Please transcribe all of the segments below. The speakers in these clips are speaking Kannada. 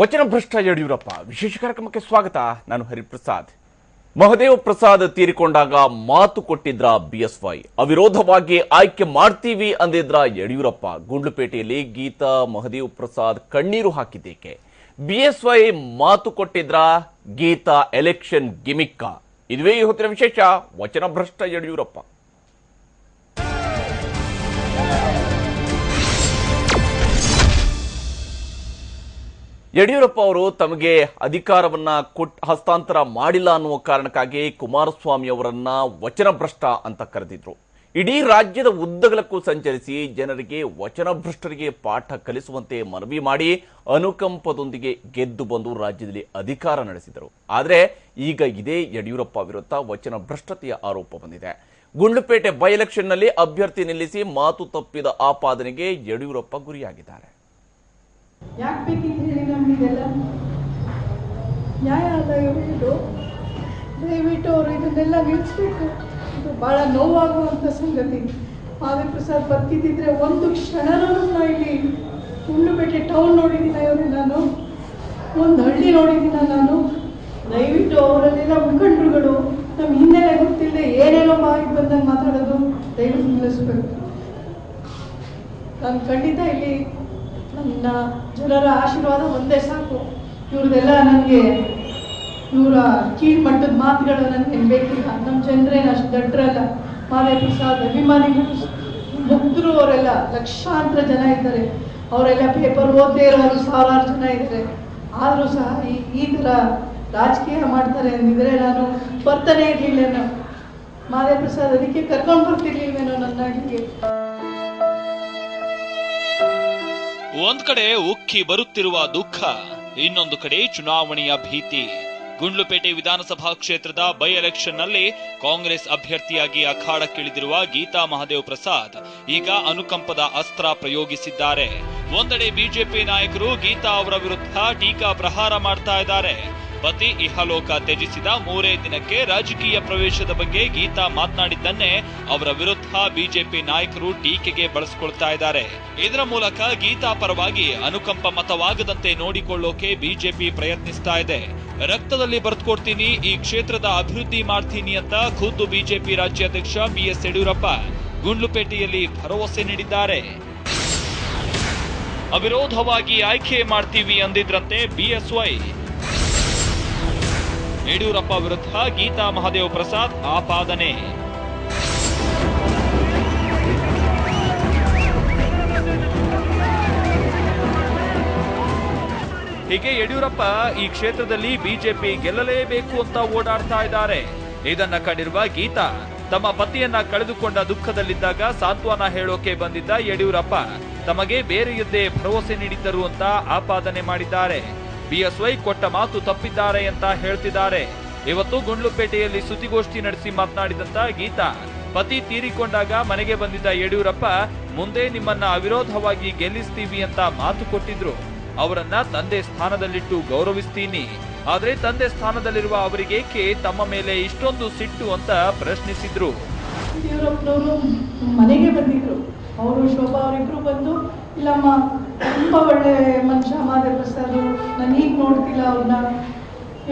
ವಚನಭ್ರಷ್ಟ ಯಡಿಯೂರಪ್ಪ ವಿಶೇಷ ಕಾರ್ಯಕ್ರಮಕ್ಕೆ ಸ್ವಾಗತ. ನಾನು ಹರಿಪ್ರಸಾದ್. ಮಹದೇವ್ ಪ್ರಸಾದ್ ತೀರಿಕೊಂಡಾಗ ಮಾತು ಕೊಟ್ಟಿದ್ರ ಬಿಎಸ್ವೈ, ಅವಿರೋಧವಾಗಿ ಆಯ್ಕೆ ಮಾಡ್ತೀವಿ ಅಂದಿದ್ರ ಯಡಿಯೂರಪ್ಪ. ಗುಂಡ್ಲುಪೇಟೆಯಲ್ಲಿ ಗೀತಾ ಮಹದೇವ್ ಪ್ರಸಾದ್ ಕಣ್ಣೀರು ಹಾಕಿದ್ದೇಕೆ? ಬಿಎಸ್ವೈ ಮಾತು ಕೊಟ್ಟಿದ್ರ ಗೀತಾ ಎಲೆಕ್ಷನ್ ಗಿಮಿಕ್ಕ? ಇದುವೇ ಈ ಹೊತ್ತಿನ ವಿಶೇಷ. ವಚನಭ್ರಷ್ಟ ಯಡಿಯೂರಪ್ಪ. ಯಡಿಯೂರಪ್ಪ ಅವರು ತಮಗೆ ಅಧಿಕಾರವನ್ನ ಹಸ್ತಾಂತರ ಮಾಡಿಲ್ಲ ಅನ್ನುವ ಕಾರಣಕ್ಕಾಗಿ ಕುಮಾರಸ್ವಾಮಿ ಅವರನ್ನ ವಚನಭ್ರಷ್ಟ ಅಂತ ಕರೆದಿದ್ರು. ಇಡೀ ರಾಜ್ಯದ ಉದ್ದಗಲಕ್ಕೂ ಸಂಚರಿಸಿ ಜನರಿಗೆ ವಚನಭ್ರಷ್ಟರಿಗೆ ಪಾಠ ಕಲಿಸುವಂತೆ ಮನವಿ ಮಾಡಿ ಅನುಕಂಪದೊಂದಿಗೆ ಗೆದ್ದು ಬಂದು ರಾಜ್ಯದಲ್ಲಿ ಅಧಿಕಾರ ನಡೆಸಿದರು. ಆದರೆ ಈಗ ಇದೇ ಯಡಿಯೂರಪ್ಪ ವಿರುದ್ಧ ವಚನಭ್ರಷ್ಟತೆಯ ಆರೋಪ ಬಂದಿದೆ. ಗುಂಡ್ಲುಪೇಟೆ ಬೈ ಎಲೆಕ್ಷನ್ನಲ್ಲಿ ಅಭ್ಯರ್ಥಿ ನಿಲ್ಲಿಸಿ ಮಾತು ತಪ್ಪಿದ ಆಪಾದನೆಗೆ ಯಡಿಯೂರಪ್ಪ ಗುರಿಯಾಗಿದ್ದಾರೆ. ಯಾಕೆ ಬೇಕಿತ್ತು ಹೇಳಿ ನಮಗಿದೆಲ್ಲ? ನ್ಯಾಯ ಅಲ್ಲ ಇದು. ದಯವಿಟ್ಟು ಅವರು ಇದನ್ನೆಲ್ಲ ನಿಲ್ಲಿಸ್ಬೇಕು. ಇದು ಭಾಳ ನೋವಾಗುವಂಥ ಸಂಗತಿ. ಮಹದೇವ್ ಪ್ರಸಾದ್ ಬದುಕಿದ್ದಿದ್ರೆ ಒಂದು ಕ್ಷಣನೂ ಇಲ್ಲಿ ಗುಂಡ್ಲುಪೇಟೆ ಟೌನ್ ನೋಡಿದ್ದೀನ ಇವರು, ನಾನು ಒಂದು ಹಳ್ಳಿ ನೋಡಿದ್ದೀನ ನಾನು. ದಯವಿಟ್ಟು ಅವರಲ್ಲೆಲ್ಲ ಮುಖಂಡರುಗಳು ನಮ್ಮ ಹಿನ್ನೆಲೆ ಗೊತ್ತಿಲ್ಲದೆ ಏನೇನೋ ಬಾಯಿಗೆ ಬಂದಂಗೆ ಮಾತಾಡೋದು ದಯವಿಟ್ಟು ನಿಲ್ಲಿಸ್ಬೇಕು. ನಾನು ಖಂಡಿತ ಇಲ್ಲಿ ನನ್ನ ಜನರ ಆಶೀರ್ವಾದ ಒಂದೇ ಸಾಕು. ಇವ್ರದೆಲ್ಲ ನನಗೆ ಇವರ ಕೀಳ್ಮಟ್ಟದ ಮಾತುಗಳು ನನಗೆ ಬೇಕಿಲ್ಲ. ನಮ್ಮ ಜನರೇನು ಅಷ್ಟು ದಡ್ಡರಲ್ಲ. ಮಹದೇವ್ ಪ್ರಸಾದ್ ಅಭಿಮಾನಿಗಳು ಮುಗ್ಧರು ಅವರೆಲ್ಲ ಲಕ್ಷಾಂತರ ಜನ ಇದ್ದಾರೆ. ಅವರೆಲ್ಲ ಪೇಪರ್ ಓದದೇ ಇರೋರು ಸಾವಿರಾರು ಜನ ಇದ್ದಾರೆ. ಆದರೂ ಸಹ ಈ ಥರ ರಾಜಕೀಯ ಮಾಡ್ತಾರೆ ಅಂದಿದ್ರೆ ನಾನು ಬರ್ತಾನೆ ಇರಲಿಲ್ಲೇನೋ. ಮಹದೇವ್ ಪ್ರಸಾದ್ ಅದಕ್ಕೆ ಕರ್ಕೊಂಡು ಬರ್ತಿರ್ಲಿಲ್ವೇನೋ ನನ್ನ ಹಳ್ಳಿಗೆ. ಒಂದ್ ಕಡೆ ಉಕ್ಕಿ ಬರುತ್ತಿರುವ ದುಃಖ, ಇನ್ನೊಂದು ಕಡೆ ಚುನಾವಣೆಯ ಭೀತಿ. ಗುಂಡ್ಲುಪೇಟೆ ವಿಧಾನಸಭಾ ಕ್ಷೇತ್ರದ ಬೈ ಎಲೆಕ್ಷನ್ ನಲ್ಲಿ ಕಾಂಗ್ರೆಸ್ ಅಭ್ಯರ್ಥಿಯಾಗಿ ಅಖಾಡಕ್ಕಿಳಿದಿರುವ ಗೀತಾ ಮಹದೇವ್ ಪ್ರಸಾದ್ ಈಗ ಅನುಕಂಪದ ಅಸ್ತ್ರ ಪ್ರಯೋಗಿಸಿದ್ದಾರೆ. ಒಂದೆಡೆ ಬಿಜೆಪಿ ನಾಯಕರು ಗೀತಾ ಅವರ ವಿರುದ್ಧ ಟೀಕಾ ಪ್ರಹಾರ ಮಾಡ್ತಾ ಇದ್ದಾರೆ. ಪತಿ ಇಹಲೋಕ ತ್ಯಜಿಸಿದ 3 ದಿನಕ್ಕೆ ರಾಜಕೀಯ ಪ್ರವೇಶದ ಬಗ್ಗೆ ಗೀತಾ ಮಾತನಾಡಿದ್ದನ್ನೇ ಅವರ ವಿರುದ್ಧ ಬಿಜೆಪಿ ನಾಯಕರು ಟೀಕೆಗೆ ಬಳಸಿಕೊಳ್ತಾ ಇದ್ದಾರೆ. ಇದರ ಮೂಲಕ ಗೀತಾ ಪರವಾಗಿ ಅನುಕಂಪ ಮತವಾಗದಂತೆ ನೋಡಿಕೊಳ್ಳೋಕೆ ಬಿಜೆಪಿ ಪ್ರಯತ್ನಿಸ್ತಾ ಇದೆ. ರಕ್ತದಲ್ಲಿ ಬರೆದುಕೊಡ್ತೀನಿ, ಈ ಕ್ಷೇತ್ರದ ಅಭಿವೃದ್ಧಿ ಮಾಡ್ತೀನಿ ಅಂತ ಖುದ್ದು ಬಿಜೆಪಿ ರಾಜ್ಯಾಧ್ಯಕ್ಷ ಬಿಎಸ್ ಯಡಿಯೂರಪ್ಪ ಗುಂಡ್ಲುಪೇಟೆಯಲ್ಲಿ ಭರವಸೆ ನೀಡಿದ್ದಾರೆ. ಅವಿರೋಧವಾಗಿ ಆಯ್ಕೆ ಮಾಡ್ತೀವಿ ಅಂದಿದ್ರಂತೆ ಬಿಎಸ್ವೈ. ಯಡಿಯೂರಪ್ಪ ವಿರುದ್ಧ ಗೀತಾ ಮಹದೇವ್ ಪ್ರಸಾದ್ ಆಪಾದನೆ. ಹೀಗೆ ಯಡಿಯೂರಪ್ಪ ಈ ಕ್ಷೇತ್ರದಲ್ಲಿ ಬಿಜೆಪಿ ಗೆಲ್ಲಲೇಬೇಕು ಅಂತ ಓಡಾಡ್ತಾ ಇದ್ದಾರೆ. ಇದನ್ನ ಕಂಡಿರುವ ಗೀತಾ ತಮ್ಮ ಪತಿಯನ್ನ ಕಳೆದುಕೊಂಡ ದುಃಖದಲ್ಲಿದ್ದಾಗ ಸಾಂತ್ವನ ಹೇಳೋಕೆ ಬಂದಿದ್ದ ಯಡಿಯೂರಪ್ಪ ತಮಗೆ ಬೇರೆಯದ್ದೇ ಭರವಸೆ ನೀಡಿದ್ದರು ಅಂತ ಆಪಾದನೆ ಮಾಡಿದ್ದಾರೆ. ಬಿಎಸ್ವೈ ಕೊಟ್ಟ ಮಾತು ತಪ್ಪಿದ್ದಾರೆ ಅಂತ ಹೇಳ್ತಿದ್ದಾರೆ. ಇವತ್ತು ಗುಂಡ್ಲುಪೇಟೆಯಲ್ಲಿ ಸುದ್ದಿಗೋಷ್ಠಿ ನಡೆಸಿ ಮಾತನಾಡಿದಂತ ಗೀತಾ, ಪತಿ ತೀರಿಕೊಂಡಾಗ ಮನೆಗೆ ಬಂದಿದ್ದ ಯಡಿಯೂರಪ್ಪ ಮುಂದೆ ನಿಮ್ಮನ್ನ ಅವಿರೋಧವಾಗಿ ಗೆಲ್ಲಿಸ್ತೀವಿ ಅಂತ ಮಾತು ಕೊಟ್ಟಿದ್ರು. ಅವರನ್ನ ತಂದೆ ಸ್ಥಾನದಲ್ಲಿಟ್ಟು ಗೌರವಿಸ್ತೀನಿ, ಆದ್ರೆ ತಂದೆ ಸ್ಥಾನದಲ್ಲಿರುವ ಅವರಿಗೇಕೆ ತಮ್ಮ ಮೇಲೆ ಇಷ್ಟೊಂದು ಸಿಟ್ಟು ಅಂತ ಪ್ರಶ್ನಿಸಿದ್ರು. ಯಡಿಯೂರಪ್ಪನವರು ಮನೆಗೆ ಬಂದಿದ್ರು. ಅವರು ಶೋಭಾ ಅವರಿಬ್ರು ಬಂದು, ಇಲ್ಲಮ್ಮ ತುಂಬ ಒಳ್ಳೆ ಮನುಷ್ಯ ಮಹದೇವ್ ಪ್ರಸಾದ್, ನಾನು ಈಗ ನೋಡ್ತಿಲ್ಲ ಅವ್ರನ್ನ,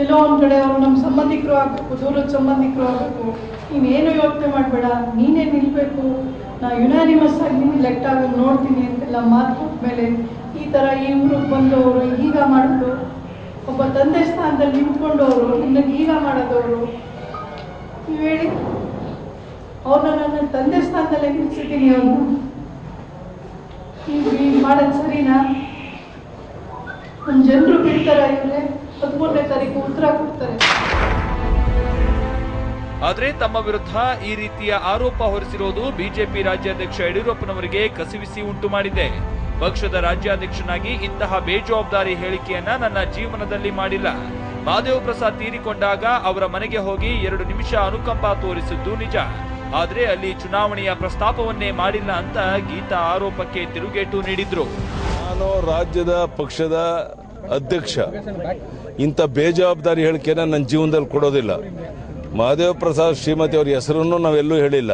ಎಲ್ಲೋ ಒಂದು ಕಡೆ ಅವ್ರು ನಮ್ಮ ಸಂಬಂಧಿಕರು ಆಗಬೇಕು, ದೂರದ ಸಂಬಂಧಿಕರು ಆಗಬೇಕು, ನೀನೇನು ಯೋಚನೆ ಮಾಡಬೇಡ, ನೀನೇ ನಿಲ್ಬೇಕು, ನಾ ಯುನಾನಿಮಸ್ ಆಗಿ ನೀನು ಎಲೆಕ್ಟ್ ಆಗೋದು ನೋಡ್ತೀನಿ ಅಂತೆಲ್ಲ ಮಾತು ಕೊಟ್ಮೇಲೆ ಈ ಥರ ಈ ಊರಿಗೆ ಬಂದವರು ಈಗ ಮಾಡೋದು, ಒಬ್ಬ ತಂದೆ ಸ್ಥಾನದಲ್ಲಿ ನಿಂತ್ಕೊಂಡವರು ಇನ್ನಕ್ಕೆ ಈಗ ಮಾಡೋದವರು, ನೀವು ಹೇಳಿ ಅವ್ರನ್ನ ನನ್ನ ತಂದೆ ಸ್ಥಾನದಲ್ಲೇ ನಿಲ್ಸಿದ್ದೀನಿ. ಅವ್ರನ್ನ ಈಗ ಮಾಡೋದು ಸರಿನಾ? ನಮ್ಮ ಜನರು ಬಿಡ್ತಾರೆ, ಇವರೇ 13ನೇ ತಾರೀಕು ಉತ್ತರ ಕೊಡ್ತಾರೆ. ಆದ್ರೆ ತಮ್ಮ ವಿರುದ್ಧ ಈ ರೀತಿಯ ಆರೋಪ ಹೊರಿಸಿರೋದು ಬಿಜೆಪಿ ರಾಜ್ಯಾಧ್ಯಕ್ಷ ಯಡಿಯೂರಪ್ಪನವರಿಗೆ ಕಸಿವಿಸಿ ಉಂಟು ಮಾಡಿದೆ. ಪಕ್ಷದ ರಾಜ್ಯಾಧ್ಯಕ್ಷನಾಗಿ ಇಂತಹ ಬೇಜವಾಬ್ದಾರಿ ಹೇಳಿಕೆಯನ್ನ ನನ್ನ ಜೀವನದಲ್ಲಿ ಮಾಡಿಲ್ಲ. ಮಹದೇವ್ ಪ್ರಸಾದ್ ತೀರಿಕೊಂಡಾಗ ಅವರ ಮನೆಗೆ ಹೋಗಿ 2 ನಿಮಿಷ ಅನುಕಂಪ ತೋರಿಸಿದ್ದು ನಿಜ, ಆದ್ರೆ ಅಲ್ಲಿ ಚುನಾವಣೆಯ ಪ್ರಸ್ತಾಪವನ್ನೇ ಮಾಡಿಲ್ಲ ಅಂತ ಗೀತಾ ಆರೋಪಕ್ಕೆ ತಿರುಗೇಟು ನೀಡಿದ್ರು. ನಾನು ರಾಜ್ಯದ ಪಕ್ಷದ ಅಧ್ಯಕ್ಷ, ಇಂಥ ಬೇಜವಾಬ್ದಾರಿ ಹೇಳಿಕೆನ ನನ್ನ ಜೀವನದಲ್ಲಿ ಕೊಡೋದಿಲ್ಲ. ಮಹದೇವ್ ಪ್ರಸಾದ್ ಶ್ರೀಮತಿ ಅವರ ಹೆಸರನ್ನು ನಾವೆಲ್ಲೂ ಹೇಳಿಲ್ಲ.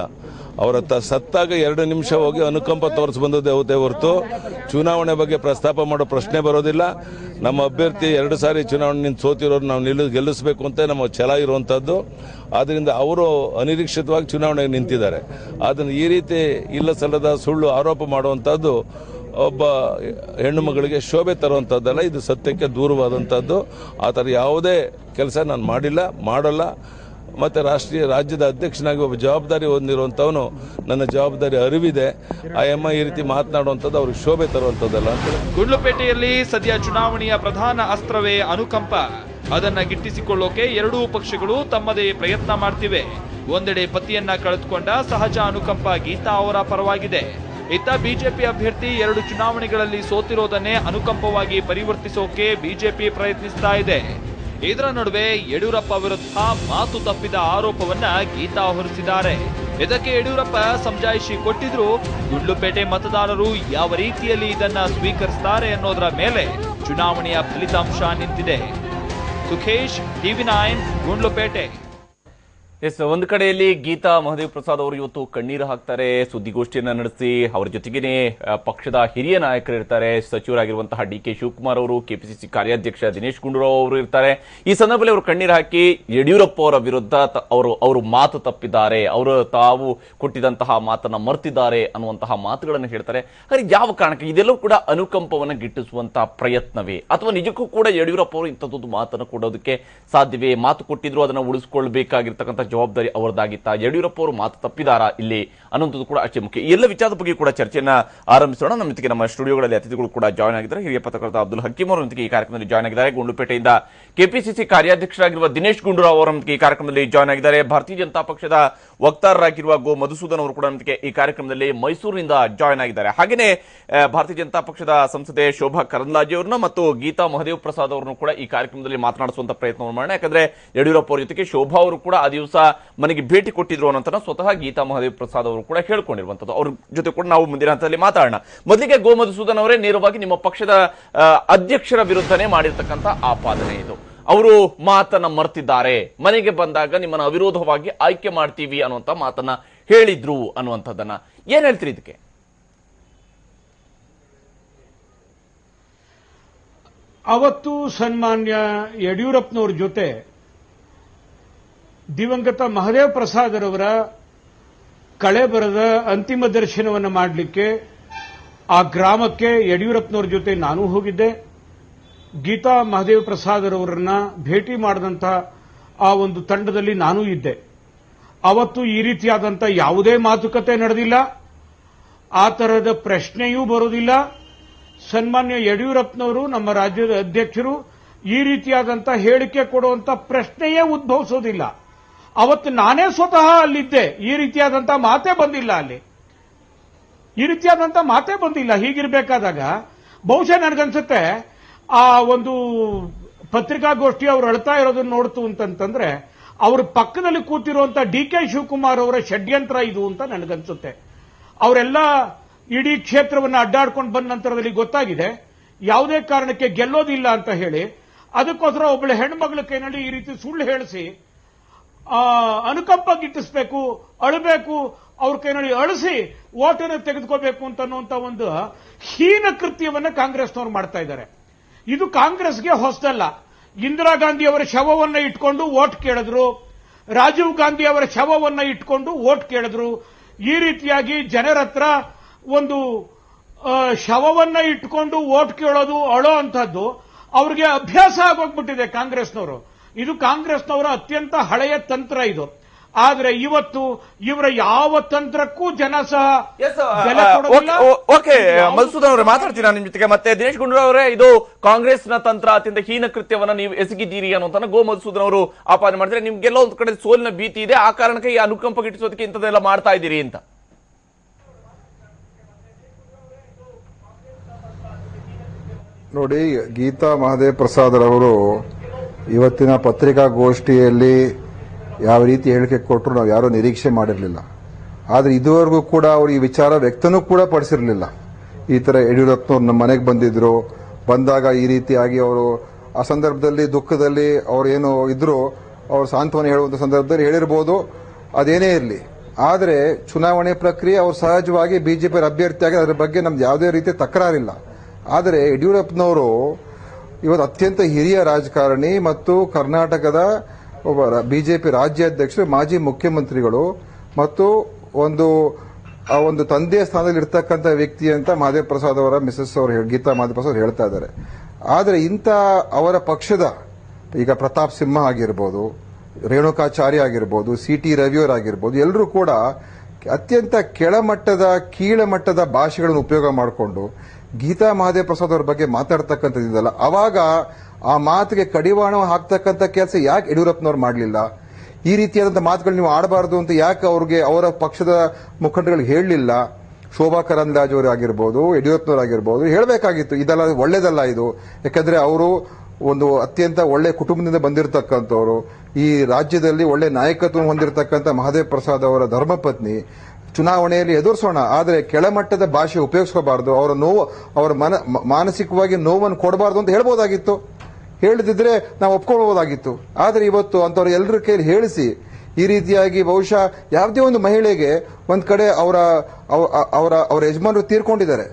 ಅವರ ಸತ್ತಾಗ 2 ನಿಮಿಷ ಹೋಗಿ ಅನುಕಂಪ ತೋರಿಸಿ ಬಂದದ್ದೇ ಹೊರತು ಚುನಾವಣೆ ಬಗ್ಗೆ ಪ್ರಸ್ತಾಪ ಮಾಡೋ ಪ್ರಶ್ನೆ ಬರೋದಿಲ್ಲ. ನಮ್ಮ ಅಭ್ಯರ್ಥಿ 2 ಸಾರಿ ಚುನಾವಣೆ ಸೋತಿರೋರು ನಾವು ಗೆಲ್ಲಿಸಬೇಕು ಅಂತ ನಮ್ಮ ಛಲ ಇರುವಂತದ್ದು. ಆದ್ರಿಂದ ಅವರು ಅನಿರೀಕ್ಷಿತವಾಗಿ ಚುನಾವಣೆಗೆ ನಿಂತಿದ್ದಾರೆ. ಅದನ್ನು ಈ ರೀತಿ ಇಲ್ಲ ಸಲ್ಲದ ಸುಳ್ಳು ಆರೋಪ ಮಾಡುವಂತದ್ದು ಒಬ್ಬ ಹೆಣ್ಣು ಮಗಳಿಗೆ ಶೋಭೆ ತರುವಂತದ್ದಲ್ಲ. ಇದು ಸತ್ಯಕ್ಕೆ ದೂರವಾದಂತದ್ದು. ಆ ಥರ ಯಾವುದೇ ಕೆಲಸ ನಾನು ಮಾಡಿಲ್ಲ, ಮಾಡಲ್ಲ. ಮತ್ತೆ ರಾಜ್ಯದ ಅಧ್ಯಕ್ಷನಾಗಿ ಒಬ್ಬ ಜವಾಬ್ದಾರಿ ಹೊಂದಿರುವಂತವನು ನನ್ನ ಜವಾಬ್ದಾರಿ ಅರಿವಿದೆ. ಆ ಅಮ್ಮ ಈ ರೀತಿ ಮಾತನಾಡುವಂಥದ್ದು ಅವ್ರಿಗೆ ಶೋಭೆ ತರುವಂತದ್ದಲ್ಲ ಅಂತ. ಗುಂಡ್ಲುಪೇಟೆಯಲ್ಲಿ ಸದ್ಯ ಚುನಾವಣೆಯ ಪ್ರಧಾನ ಅಸ್ತ್ರವೇ ಅನುಕಂಪ. ಅದನ್ನ ಗಿಟ್ಟಿಸಿಕೊಳ್ಳೋಕೆ ಎರಡೂ ಪಕ್ಷಗಳು ತಮ್ಮದೇ ಪ್ರಯತ್ನ ಮಾಡ್ತಿವೆ. ಒಂದೆಡೆ ಪತಿಯನ್ನ ಕಳೆದುಕೊಂಡ ಸಹಜ ಅನುಕಂಪ ಗೀತಾ ಅವರ ಪರವಾಗಿದೆ. ಇತ್ತ ಬಿಜೆಪಿ ಅಭ್ಯರ್ಥಿ 2 ಚುನಾವಣೆಗಳಲ್ಲಿ ಸೋತಿರೋದನ್ನೇ ಅನುಕಂಪವಾಗಿ ಪರಿವರ್ತಿಸೋಕೆ ಬಿಜೆಪಿ ಪ್ರಯತ್ನಿಸ್ತಾ ಇದೆ. ಇದರ ನಡುವೆ ಯಡಿಯೂರಪ್ಪ ವಿರುದ್ಧ ಮಾತು ತಪ್ಪಿದ ಆರೋಪವನ್ನ ಗೀತಾ ಹೊರಿಸಿದ್ದಾರೆ. ಇದಕ್ಕೆ ಯಡಿಯೂರಪ್ಪ ಸಮಜಾಯಿಷಿ ಕೊಟ್ಟಿದ್ರು. ಗುಂಡ್ಲುಪೇಟೆ ಮತದಾರರು ಯಾವ ರೀತಿಯಲ್ಲಿ ಇದನ್ನ ಸ್ವೀಕರಿಸುತ್ತಾರೆ ಅನ್ನೋದರ ಮೇಲೆ ಚುನಾವಣೆಯ ಫಲಿತಾಂಶ ನಿಂತಿದೆ. ಸುಖೇಶ್, TV9, ಗುಂಡ್ಲುಪೇಟೆ. ಎಸ್, ಒಂದು ಕಡೆಯಲ್ಲಿ ಗೀತಾ ಮಹದೇವ್ ಪ್ರಸಾದ್ ಅವರು ಇವತ್ತು ಕಣ್ಣೀರು ಹಾಕ್ತಾರೆ, ಸುದ್ದಿಗೋಷ್ಠಿಯನ್ನ ನಡೆಸಿ. ಅವರ ಜೊತೆಗೇನೆ ಪಕ್ಷದ ಹಿರಿಯ ನಾಯಕರು ಇರ್ತಾರೆ. ಸಚಿವರಾಗಿರುವಂತಹ DK ಶಿವಕುಮಾರ್ ಅವರು, KPCC ಕಾರ್ಯಾಧ್ಯಕ್ಷ ದಿನೇಶ್ ಗುಂಡೂರಾವ್ ಅವರು ಇರ್ತಾರೆ. ಈ ಸಂದರ್ಭದಲ್ಲಿ ಅವರು ಕಣ್ಣೀರು ಹಾಕಿ ಯಡಿಯೂರಪ್ಪ ಅವರ ವಿರುದ್ಧ ಅವರು ಮಾತು ತಪ್ಪಿದ್ದಾರೆ, ಅವರು ತಾವು ಕೊಟ್ಟಿದಂತಹ ಮಾತನ್ನ ಮರ್ತಿದ್ದಾರೆ ಅನ್ನುವಂತಹ ಮಾತುಗಳನ್ನು ಹೇಳ್ತಾರೆ. ಹಾಗೆ ಯಾವ ಕಾರಣಕ್ಕೆ ಇದೆಲ್ಲವೂ ಕೂಡ ಅನುಕಂಪವನ್ನು ಗಿಟ್ಟಿಸುವಂತಹ ಪ್ರಯತ್ನವೇ, ಅಥವಾ ನಿಜಕ್ಕೂ ಕೂಡ ಯಡಿಯೂರಪ್ಪ ಅವರು ಇಂಥದ್ದೊಂದು ಮಾತನ್ನು ಕೊಡೋದಕ್ಕೆ ಸಾಧ್ಯವೇ? ಮಾತು ಕೊಟ್ಟಿದ್ರು, ಅದನ್ನು ಉಳಿಸಿಕೊಳ್ಬೇಕಾಗಿರ್ತಕ್ಕಂಥ ಜವಾಬ್ದಾರಿ ಅವರದಾಗಿತ್ತ? ಯಡಿಯೂರಪ್ಪ ಅವರು ಮಾತು ತಪ್ಪಿದಾರಾ ಇಲ್ಲಿ ಅನ್ನುವಂಥದ್ದು ಕೂಡ ಅಷ್ಟೇ ಮುಖ್ಯ. ಎಲ್ಲ ವಿಚಾರದ ಬಗ್ಗೆ ಕೂಡ ಚರ್ಚೆಯನ್ನ ಆರಂಭಿಸೋಣ. ನಮ್ಮ ಜೊತೆಗೆ ನಮ್ಮ ಸ್ಟುಡಿಯೋಗಳಲ್ಲಿ ಅತಿಥಿಗಳು ಕೂಡ ಜಾಯ್ನ್ ಆಗಿದ್ದಾರೆ. ಹಿರಿಯ ಪತ್ರಕರ್ತ ಅಬ್ದುಲ್ ಹಕೀಂ ಅವರು ಈ ಕಾರ್ಯಕ್ರಮದಲ್ಲಿ ಜಾಯ್ನ್ ಆಗಿದ್ದಾರೆ. ಗುಂಡ್ಲುಪೇಟೆಯಿಂದ KPCC ಕಾರ್ಯಾಧ್ಯಕ್ಷರಾಗಿರುವ ದಿನೇಶ್ ಗುಂಡೂರಾವ್ ಅವರು ಈ ಕಾರ್ಯಕ್ರಮದಲ್ಲಿ ಜಾಯ್ನ್ ಆಗಿದ್ದಾರೆ. ಭಾರತೀಯ ಜನತಾ ಪಕ್ಷದ ವಕ್ತಾರರಾಗಿರುವ ಗೋ ಮಧುಸೂದನ್ ಅವರು ಕೂಡ ಈ ಕಾರ್ಯಕ್ರಮದಲ್ಲಿ ಮೈಸೂರಿನಿಂದ ಜಾಯ್ನ್ ಆಗಿದ್ದಾರೆ. ಹಾಗೆಯೇ ಭಾರತೀಯ ಜನತಾ ಪಕ್ಷದ ಸಂಸದೆ ಶೋಭಾ ಕರಂದ್ಲಾಜೆ ಅವರನ್ನ ಮತ್ತು ಗೀತಾ ಮಹದೇವ್ ಪ್ರಸಾದ್ ಅವರನ್ನು ಕೂಡ ಈ ಕಾರ್ಯಕ್ರಮದಲ್ಲಿ ಮಾತನಾಡಿಸುವಂತ ಪ್ರಯತ್ನವನ್ನು ಮಾಡೋಣ. ಯಾಕಂದ್ರೆ ಯಡಿಯೂರಪ್ಪ ಅವರ ಜೊತೆಗೆ ಶೋಭಾ ಅವರು ಕೂಡ ಆ ದಿವಸ ಮನೆಗೆ ಭೇಟಿ ಕೊಟ್ಟಿದ್ರು ಅನ್ನೋಂತ ಸ್ವತಃ ಗೀತಾ ಮಹದೇವ್ ಪ್ರಸಾದ್ ಅವರು ಕೂಡ ಹೇಳ್ಕೊಂಡಿರುವಂತದ್ದು. ಅವ್ರ ಜೊತೆ ಕೂಡ ನಾವು ಮುಂದಿನ ಹಂತದಲ್ಲಿ ಮಾತಾಡೋಣ. ಮೊದಲಿಗೆ ಗೋ ಮಧುಸೂದನ್ ಅವರೇ, ನೇರವಾಗಿ ನಿಮ್ಮ ಪಕ್ಷದ ಅಧ್ಯಕ್ಷರ ವಿರುದ್ಧನೇ ಮಾಡಿರ್ತಕ್ಕಂಥ ಆಪಾದನೆ ಇದು. ಅವರು ಮಾತನ್ನ ಮರ್ತಿದ್ದಾರೆ, ಮನೆಗೆ ಬಂದಾಗ ನಿಮ್ಮನ್ನ ಅವಿರೋಧವಾಗಿ ಆಯ್ಕೆ ಮಾಡ್ತೀವಿ ಅನ್ನುವಂತ ಮಾತನ್ನ ಹೇಳಿದ್ರು ಅನ್ನುವಂಥದ್ದನ್ನ ಏನ್ ಹೇಳ್ತೀರಿ ಇದಕ್ಕೆ? ಅವತ್ತು ಸನ್ಮಾನ್ಯ ಯಡಿಯೂರಪ್ಪನವ್ರ ಜೊತೆ ದಿವಂಗತ ಮಹದೇವ್ ಪ್ರಸಾದ್ ಅವರ ಕಳೆಬರದ ಅಂತಿಮ ದರ್ಶನವನ್ನು ಮಾಡಲಿಕ್ಕೆ ಆ ಗ್ರಾಮಕ್ಕೆ ಯಡಿಯೂರಪ್ಪನವ್ರ ಜೊತೆ ನಾನು ಹೋಗಿದ್ದೆ. ಗೀತಾ ಮಹದೇವ್ ಪ್ರಸಾದ್ ಅವರನ್ನ ಭೇಟಿ ಮಾಡಿದಂಥ ಆ ಒಂದು ತಂಡದಲ್ಲಿ ನಾನು ಇದ್ದೆ. ಅವತ್ತು ಈ ರೀತಿಯಾದಂಥ ಯಾವುದೇ ಮಾತುಕತೆ ನಡೆದಿಲ್ಲ, ಆ ತರಹದ ಪ್ರಶ್ನೆಯೂ ಬರೋದಿಲ್ಲ. ಸನ್ಮಾನ್ಯ ಯಡಿಯೂರಪ್ಪನವರು, ನಮ್ಮ ರಾಜ್ಯದ ಅಧ್ಯಕ್ಷರು, ಈ ರೀತಿಯಾದಂಥ ಹೇಳಿಕೆ ಕೊಡುವಂಥ ಪ್ರಶ್ನೆಯೇ ಉದ್ಭವಿಸೋದಿಲ್ಲ. ಅವತ್ತು ನಾನೇ ಸ್ವತಃ ಅಲ್ಲಿದ್ದೆ. ಈ ರೀತಿಯಾದಂಥ ಮಾತೇ ಬಂದಿಲ್ಲ ಅಲ್ಲಿ, ಈ ರೀತಿಯಾದಂಥ ಮಾತೇ ಬಂದಿಲ್ಲ. ಹೀಗಿರಬೇಕಾದಾಗ ಬಹುಶಃ ನನಗನ್ಸುತ್ತೆ ಆ ಒಂದು ಪತ್ರಿಕಾಗೋಷ್ಠಿ ಅವರು ಅಳ್ತಾ ಇರೋದನ್ನ ನೋಡ್ತು ಅಂತಂದ್ರೆ ಅವ್ರ ಪಕ್ಕದಲ್ಲಿ ಕೂತಿರುವಂತ DK ಶಿವಕುಮಾರ್ ಅವರ ಷಡ್ಯಂತ್ರ ಇದು ಅಂತ ನನಗನ್ಸುತ್ತೆ. ಅವರೆಲ್ಲ ಇಡೀ ಕ್ಷೇತ್ರವನ್ನು ಅಡ್ಡಾಡ್ಕೊಂಡು ಬಂದ ನಂತರದಲ್ಲಿ ಗೊತ್ತಾಗಿದೆ ಯಾವುದೇ ಕಾರಣಕ್ಕೆ ಗೆಲ್ಲೋದಿಲ್ಲ ಅಂತ ಹೇಳಿ, ಅದಕ್ಕೋಸ್ಕರ ಒಬ್ಬಳ ಹೆಣ್ಮಗಳ ಕೈನಲ್ಲಿ ಈ ರೀತಿ ಸುಳ್ಳು ಹೇಳಿಸಿ ಅನುಕಂಪ ಗಿಟ್ಟಿಸಬೇಕು, ಅಳಬೇಕು, ಅವ್ರ ಕೈನಲ್ಲಿ ಅಳಿಸಿ ಓಟನ್ನು ತೆಗೆದುಕೋಬೇಕು ಅಂತನ್ನುವಂತ ಒಂದು ಹೀನ ಕೃತ್ಯವನ್ನು ಕಾಂಗ್ರೆಸ್ನವರು ಮಾಡ್ತಾ ಇದ್ದಾರೆ. ಇದು ಕಾಂಗ್ರೆಸ್ಗೆ ಹೊಸದಲ್ಲ. ಇಂದಿರಾ ಗಾಂಧಿ ಅವರ ಶವವನ್ನ ಇಟ್ಕೊಂಡು ವೋಟ್ ಕೇಳಿದ್ರು, ರಾಜೀವ್ ಗಾಂಧಿ ಅವರ ಶವವನ್ನ ಇಟ್ಕೊಂಡು ವೋಟ್ ಕೇಳಿದ್ರು. ಈ ರೀತಿಯಾಗಿ ಜನರ ಹತ್ರ ಒಂದು ಶವವನ್ನ ಇಟ್ಕೊಂಡು ವೋಟ್ ಕೇಳೋದು, ಅಳೋ ಅಂತದ್ದು ಅವ್ರಿಗೆ ಅಭ್ಯಾಸ ಆಗೋಗ್ಬಿಟ್ಟಿದೆ ಕಾಂಗ್ರೆಸ್ನವರು. ಇದು ಕಾಂಗ್ರೆಸ್ನವರ ಅತ್ಯಂತ ಹಳೆಯ ತಂತ್ರ ಇದು. ಆದ್ರೆ ಇವತ್ತು ಇವರ ಯಾವ ತಂತ್ರಕ್ಕೂ ಜನ ಸಹ ಬೆಲೆ ಕೊಡೋದಿಲ್ಲ. ಓಕೆ, ಮಧುಸೂದನ್ ಅವರೇ ಮಾತಾಡ್ತೀನಿ ನಾನು ನಿಮ್ಮ ಜೊತೆಗೆ. ಮತ್ತೆ ದಿನೇಶ್ ಗುಂಡೂರಾವ್ ಅವರೇ, ಇದು ಕಾಂಗ್ರೆಸ್ನ ತಂತ್ರ, ಅತ್ಯಂತ ಹೀನ ಕೃತ್ಯವನ್ನ ನೀವು ಎಸಗಿದ್ದೀರಿ ಅನ್ನೋದನ್ನ ಗೋ ಮಧುಸೂದನ್ ಅವರು ಆಪಾದನೆ ಮಾಡಿದ್ರೆ, ನಿಮ್ಗೆಲ್ಲ ಒಂದು ಕಡೆ ಸೋಲಿನ ಭೀತಿ ಇದೆ, ಆ ಕಾರಣಕ್ಕೆ ಈ ಅನುಕಂಪ ಗಿಟ್ಟಿಸೋದಕ್ಕೆ ಇಂಥದ್ದೆಲ್ಲ ಮಾಡ್ತಾ ಇದ್ದೀರಿ ಅಂತ. ನೋಡಿ, ಗೀತಾ ಮಹದೇವ್ ಪ್ರಸಾದ್ ಅವರು ಇವತ್ತಿನ ಪತ್ರಿಕಾಗೋಷ್ಠಿಯಲ್ಲಿ ಯಾವ ರೀತಿ ಹೇಳಿಕೆ ಕೊಟ್ಟರು ನಾವು ಯಾರೂ ನಿರೀಕ್ಷೆ ಮಾಡಿರಲಿಲ್ಲ. ಆದರೆ ಇದುವರೆಗೂ ಕೂಡ ಅವರು ಈ ವಿಚಾರ ವ್ಯಕ್ತನೂ ಕೂಡ ಪಡಿಸಿರಲಿಲ್ಲ. ಈ ತರ ಯಡಿಯೂರಪ್ಪನವ್ರು ನಮ್ಮ ಮನೆಗೆ ಬಂದಿದ್ರು, ಬಂದಾಗ ಈ ರೀತಿಯಾಗಿ ಅವರು ಆ ಸಂದರ್ಭದಲ್ಲಿ ದುಃಖದಲ್ಲಿ ಅವ್ರು ಏನು ಇದ್ರು ಅವ್ರು ಸಾಂತ್ವನ ಹೇಳುವಂತ ಸಂದರ್ಭದಲ್ಲಿ ಹೇಳಿರ್ಬೋದು. ಅದೇನೇ ಇರಲಿ, ಆದರೆ ಚುನಾವಣೆ ಪ್ರಕ್ರಿಯೆ ಅವರು ಸಹಜವಾಗಿ ಬಿಜೆಪಿ ಅಭ್ಯರ್ಥಿಯಾಗಿ ಅದರ ಬಗ್ಗೆ ನಮ್ದು ಯಾವುದೇ ರೀತಿಯ ತಕರಾರಿಲ್ಲ. ಆದರೆ ಯಡಿಯೂರಪ್ಪನವರು ಇವತ್ತು ಅತ್ಯಂತ ಹಿರಿಯ ರಾಜಕಾರಣಿ ಮತ್ತು ಕರ್ನಾಟಕದ ಒಬ್ಬ ಬಿಜೆಪಿ ರಾಜ್ಯಾಧ್ಯಕ್ಷರು, ಮಾಜಿ ಮುಖ್ಯಮಂತ್ರಿಗಳು ಮತ್ತು ಒಂದು ತಂದೆಯ ಸ್ಥಾನದಲ್ಲಿ ಇರ್ತಕ್ಕಂಥ ವ್ಯಕ್ತಿ ಅಂತ ಮಹದೇವ್ ಪ್ರಸಾದ್ ಅವರ ಮಿಸಸ್ ಅವರು ಗೀತಾ ಮಹದೇವ್ ಪ್ರಸಾದ್ ಹೇಳ್ತಾ ಇದ್ದಾರೆ. ಆದರೆ ಇಂಥ ಅವರ ಪಕ್ಷದ ಈಗ ಪ್ರತಾಪ್ ಸಿಂಹ ಆಗಿರ್ಬೋದು, ರೇಣುಕಾಚಾರ್ಯ ಆಗಿರ್ಬೋದು, CT ರವಿಯವರು ಆಗಿರ್ಬೋದು, ಎಲ್ಲರೂ ಕೂಡ ಅತ್ಯಂತ ಕೀಳಮಟ್ಟದ ಭಾಷೆಗಳನ್ನು ಉಪಯೋಗ ಮಾಡಿಕೊಂಡು ಗೀತಾ ಮಹದೇವ್ ಪ್ರಸಾದ್ ಅವರ ಬಗ್ಗೆ ಮಾತಾಡ್ತಕ್ಕಂಥದ್ದಿದಲ್ಲ, ಅವಾಗ ಆ ಮಾತಿಗೆ ಕಡಿವಾಣ ಹಾಕ್ತಕ್ಕಂಥ ಕೆಲಸ ಯಾಕೆ ಯಡಿಯೂರಪ್ಪನವ್ರು ಮಾಡಲಿಲ್ಲ? ಈ ರೀತಿಯಾದಂಥ ಮಾತುಗಳು ನೀವು ಆಡಬಾರದು ಅಂತ ಯಾಕೆ ಅವ್ರಿಗೆ ಅವರ ಪಕ್ಷದ ಮುಖಂಡಗಳಿಗೆ ಹೇಳಲಿಲ್ಲ? ಶೋಭಾ ಕರಂದ್ಲಾಜೆ ಅವರು ಆಗಿರ್ಬೋದು, ಯಡಿಯೂರಪ್ಪನವರು ಆಗಿರ್ಬೋದು, ಹೇಳಬೇಕಾಗಿತ್ತು. ಇದೆಲ್ಲ ಒಳ್ಳೇದಲ್ಲ ಇದು. ಯಾಕಂದ್ರೆ ಅವರು ಒಂದು ಅತ್ಯಂತ ಒಳ್ಳೆ ಕುಟುಂಬದಿಂದ ಬಂದಿರತಕ್ಕಂಥವ್ರು, ಈ ರಾಜ್ಯದಲ್ಲಿ ಒಳ್ಳೆ ನಾಯಕತ್ವ ಹೊಂದಿರತಕ್ಕಂಥ ಮಹದೇವ್ ಪ್ರಸಾದ್ ಅವರ ಧರ್ಮಪತ್ನಿ. ಚುನಾವಣೆಯಲ್ಲಿ ಎದುರಿಸೋಣ, ಆದರೆ ಕೆಳಮಟ್ಟದ ಭಾಷೆ ಉಪಯೋಗಿಸಬಾರದು, ಅವರ ಮಾನಸಿಕವಾಗಿ ನೋವನ್ನು ಕೊಡಬಾರದು ಅಂತ ಹೇಳ್ಬೋದಾಗಿತ್ತು. ಹೇಳಿದ್ರೆ ನಾವು ಒಪ್ಕೊಳ್ಬಹುದಾಗಿತ್ತು. ಆದರೆ ಇವತ್ತು ಅಂತವ್ರು ಎಲ್ಲರ ಕೈಲಿ ಹೇಳಿಸಿ ಈ ರೀತಿಯಾಗಿ ಬಹುಶಃ ಯಾವುದೇ ಒಂದು ಮಹಿಳೆಗೆ ಒಂದ್ ಕಡೆ ಅವರ ಯಜಮಾನರು ತೀರ್ಕೊಂಡಿದ್ದಾರೆ,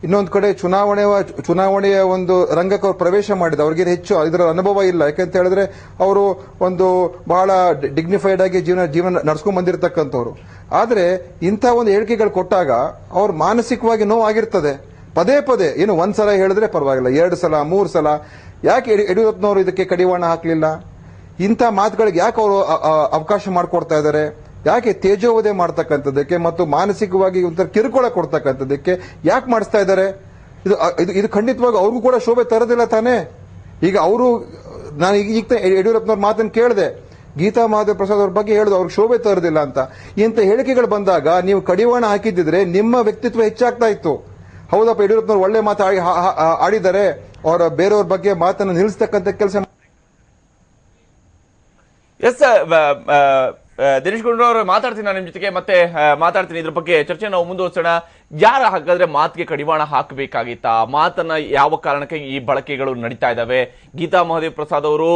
ಇನ್ನೊಂದು ಕಡೆ ಚುನಾವಣೆಯ ಒಂದು ರಂಗಕ್ಕೆ ಅವರು ಪ್ರವೇಶ ಮಾಡಿದ, ಅವ್ರಿಗೆ ಹೆಚ್ಚು ಇದರ ಅನುಭವ ಇಲ್ಲ. ಯಾಕಂತ ಹೇಳಿದ್ರೆ ಅವರು ಒಂದು ಬಹಳ ಡಿಗ್ನಿಫೈಡ್ ಆಗಿ ಜೀವನ ನಡ್ಸ್ಕೊಂಡ್ ಬಂದಿರತಕ್ಕಂಥವ್ರು. ಆದ್ರೆ ಇಂಥ ಒಂದು ಹೇಳಿಕೆಗಳು ಕೊಟ್ಟಾಗ ಅವ್ರ ಮಾನಸಿಕವಾಗಿ ನೋವಾಗಿರ್ತದೆ. ಪದೇ ಏನು ಒಂದ್ಸಲ ಹೇಳಿದ್ರೆ ಪರವಾಗಿಲ್ಲ, 2 ಸಲ 3 ಸಲ ಯಾಕೆ ಯಡಿಯೂರಪ್ಪನವರು ಇದಕ್ಕೆ ಕಡಿವಾಣ ಹಾಕಲಿಲ್ಲ? ಇಂಥ ಮಾತುಗಳಿಗೆ ಯಾಕೆ ಅವರು ಅವಕಾಶ ಮಾಡಿಕೊಡ್ತಾ ಇದ್ದಾರೆ? ಯಾಕೆ ತೇಜೋವಧೆ ಮಾಡ್ತಕ್ಕಂಥದ್ದಕ್ಕೆ ಮತ್ತು ಮಾನಸಿಕವಾಗಿ ಒಂಥರ ಕಿರುಕುಳ ಕೊಡ್ತಕ್ಕಂಥದ್ದಕ್ಕೆ ಯಾಕೆ ಮಾಡಿಸ್ತಾ ಇದ್ದಾರೆ? ಇದು ಖಂಡಿತವಾಗಿ ಅವ್ರಿಗೂ ಕೂಡ ಶೋಭೆ ತರೋದಿಲ್ಲ ತಾನೇ. ಈಗ ನಾನು ಈಗ ಯಡಿಯೂರಪ್ಪನವ್ರ ಮಾತನ್ನು ಕೇಳಿದೆ, ಗೀತಾ ಮಹದೇವ್ ಪ್ರಸಾದ್ ಅವ್ರ ಬಗ್ಗೆ ಹೇಳಿದ್ರು ಅವ್ರಿಗೆ ಶೋಭೆ ತರೋದಿಲ್ಲ ಅಂತ. ಇಂಥ ಹೇಳಿಕೆಗಳು ಬಂದಾಗ ನೀವು ಕಡಿವಾಣ ಹಾಕಿದ್ದಿದ್ರೆ ನಿಮ್ಮ ವ್ಯಕ್ತಿತ್ವ ಹೆಚ್ಚಾಗ್ತಾ ಇತ್ತು. ಹೌದಪ್ಪ, ಯಡಿಯೂರಪ್ಪನವ್ರು ಒಳ್ಳೆ ಮಾತು ಆಡಿದ್ದಾರೆ, ಅವರ ಬೇರೆಯವ್ರ ಬಗ್ಗೆ ಮಾತನ್ನು ನಿಲ್ಲಿಸ್ತಕ್ಕಂಥ ಕೆಲಸ. ಎಸ್ ದಿನೇಶ್ ಗುಂಡೂರಾವ್ ಮಾತಾಡ್ತೀನಿ ನಾನು ನಿಮ್ಮ ಜೊತೆಗೆ, ಮತ್ತೆ ಮಾತಾಡ್ತೀನಿ ಇದ್ರ ಬಗ್ಗೆ ಚರ್ಚೆ ನಾವು ಮುಂದುವರಿಸೋಣ. ಯಾರು ಹಾಗಾದ್ರೆ ಮಾತಿಗೆ ಕಡಿವಾಣ ಹಾಕಬೇಕಾಗಿತ್ತಾ? ಮಾತನ್ನ ಯಾವ ಕಾರಣಕ್ಕೆ ಈ ಬಳಕೆಗಳು ನಡೀತಾ ಇದಾವೆ? ಗೀತಾ ಮಹದೇವ್ ಪ್ರಸಾದ್ ಅವರು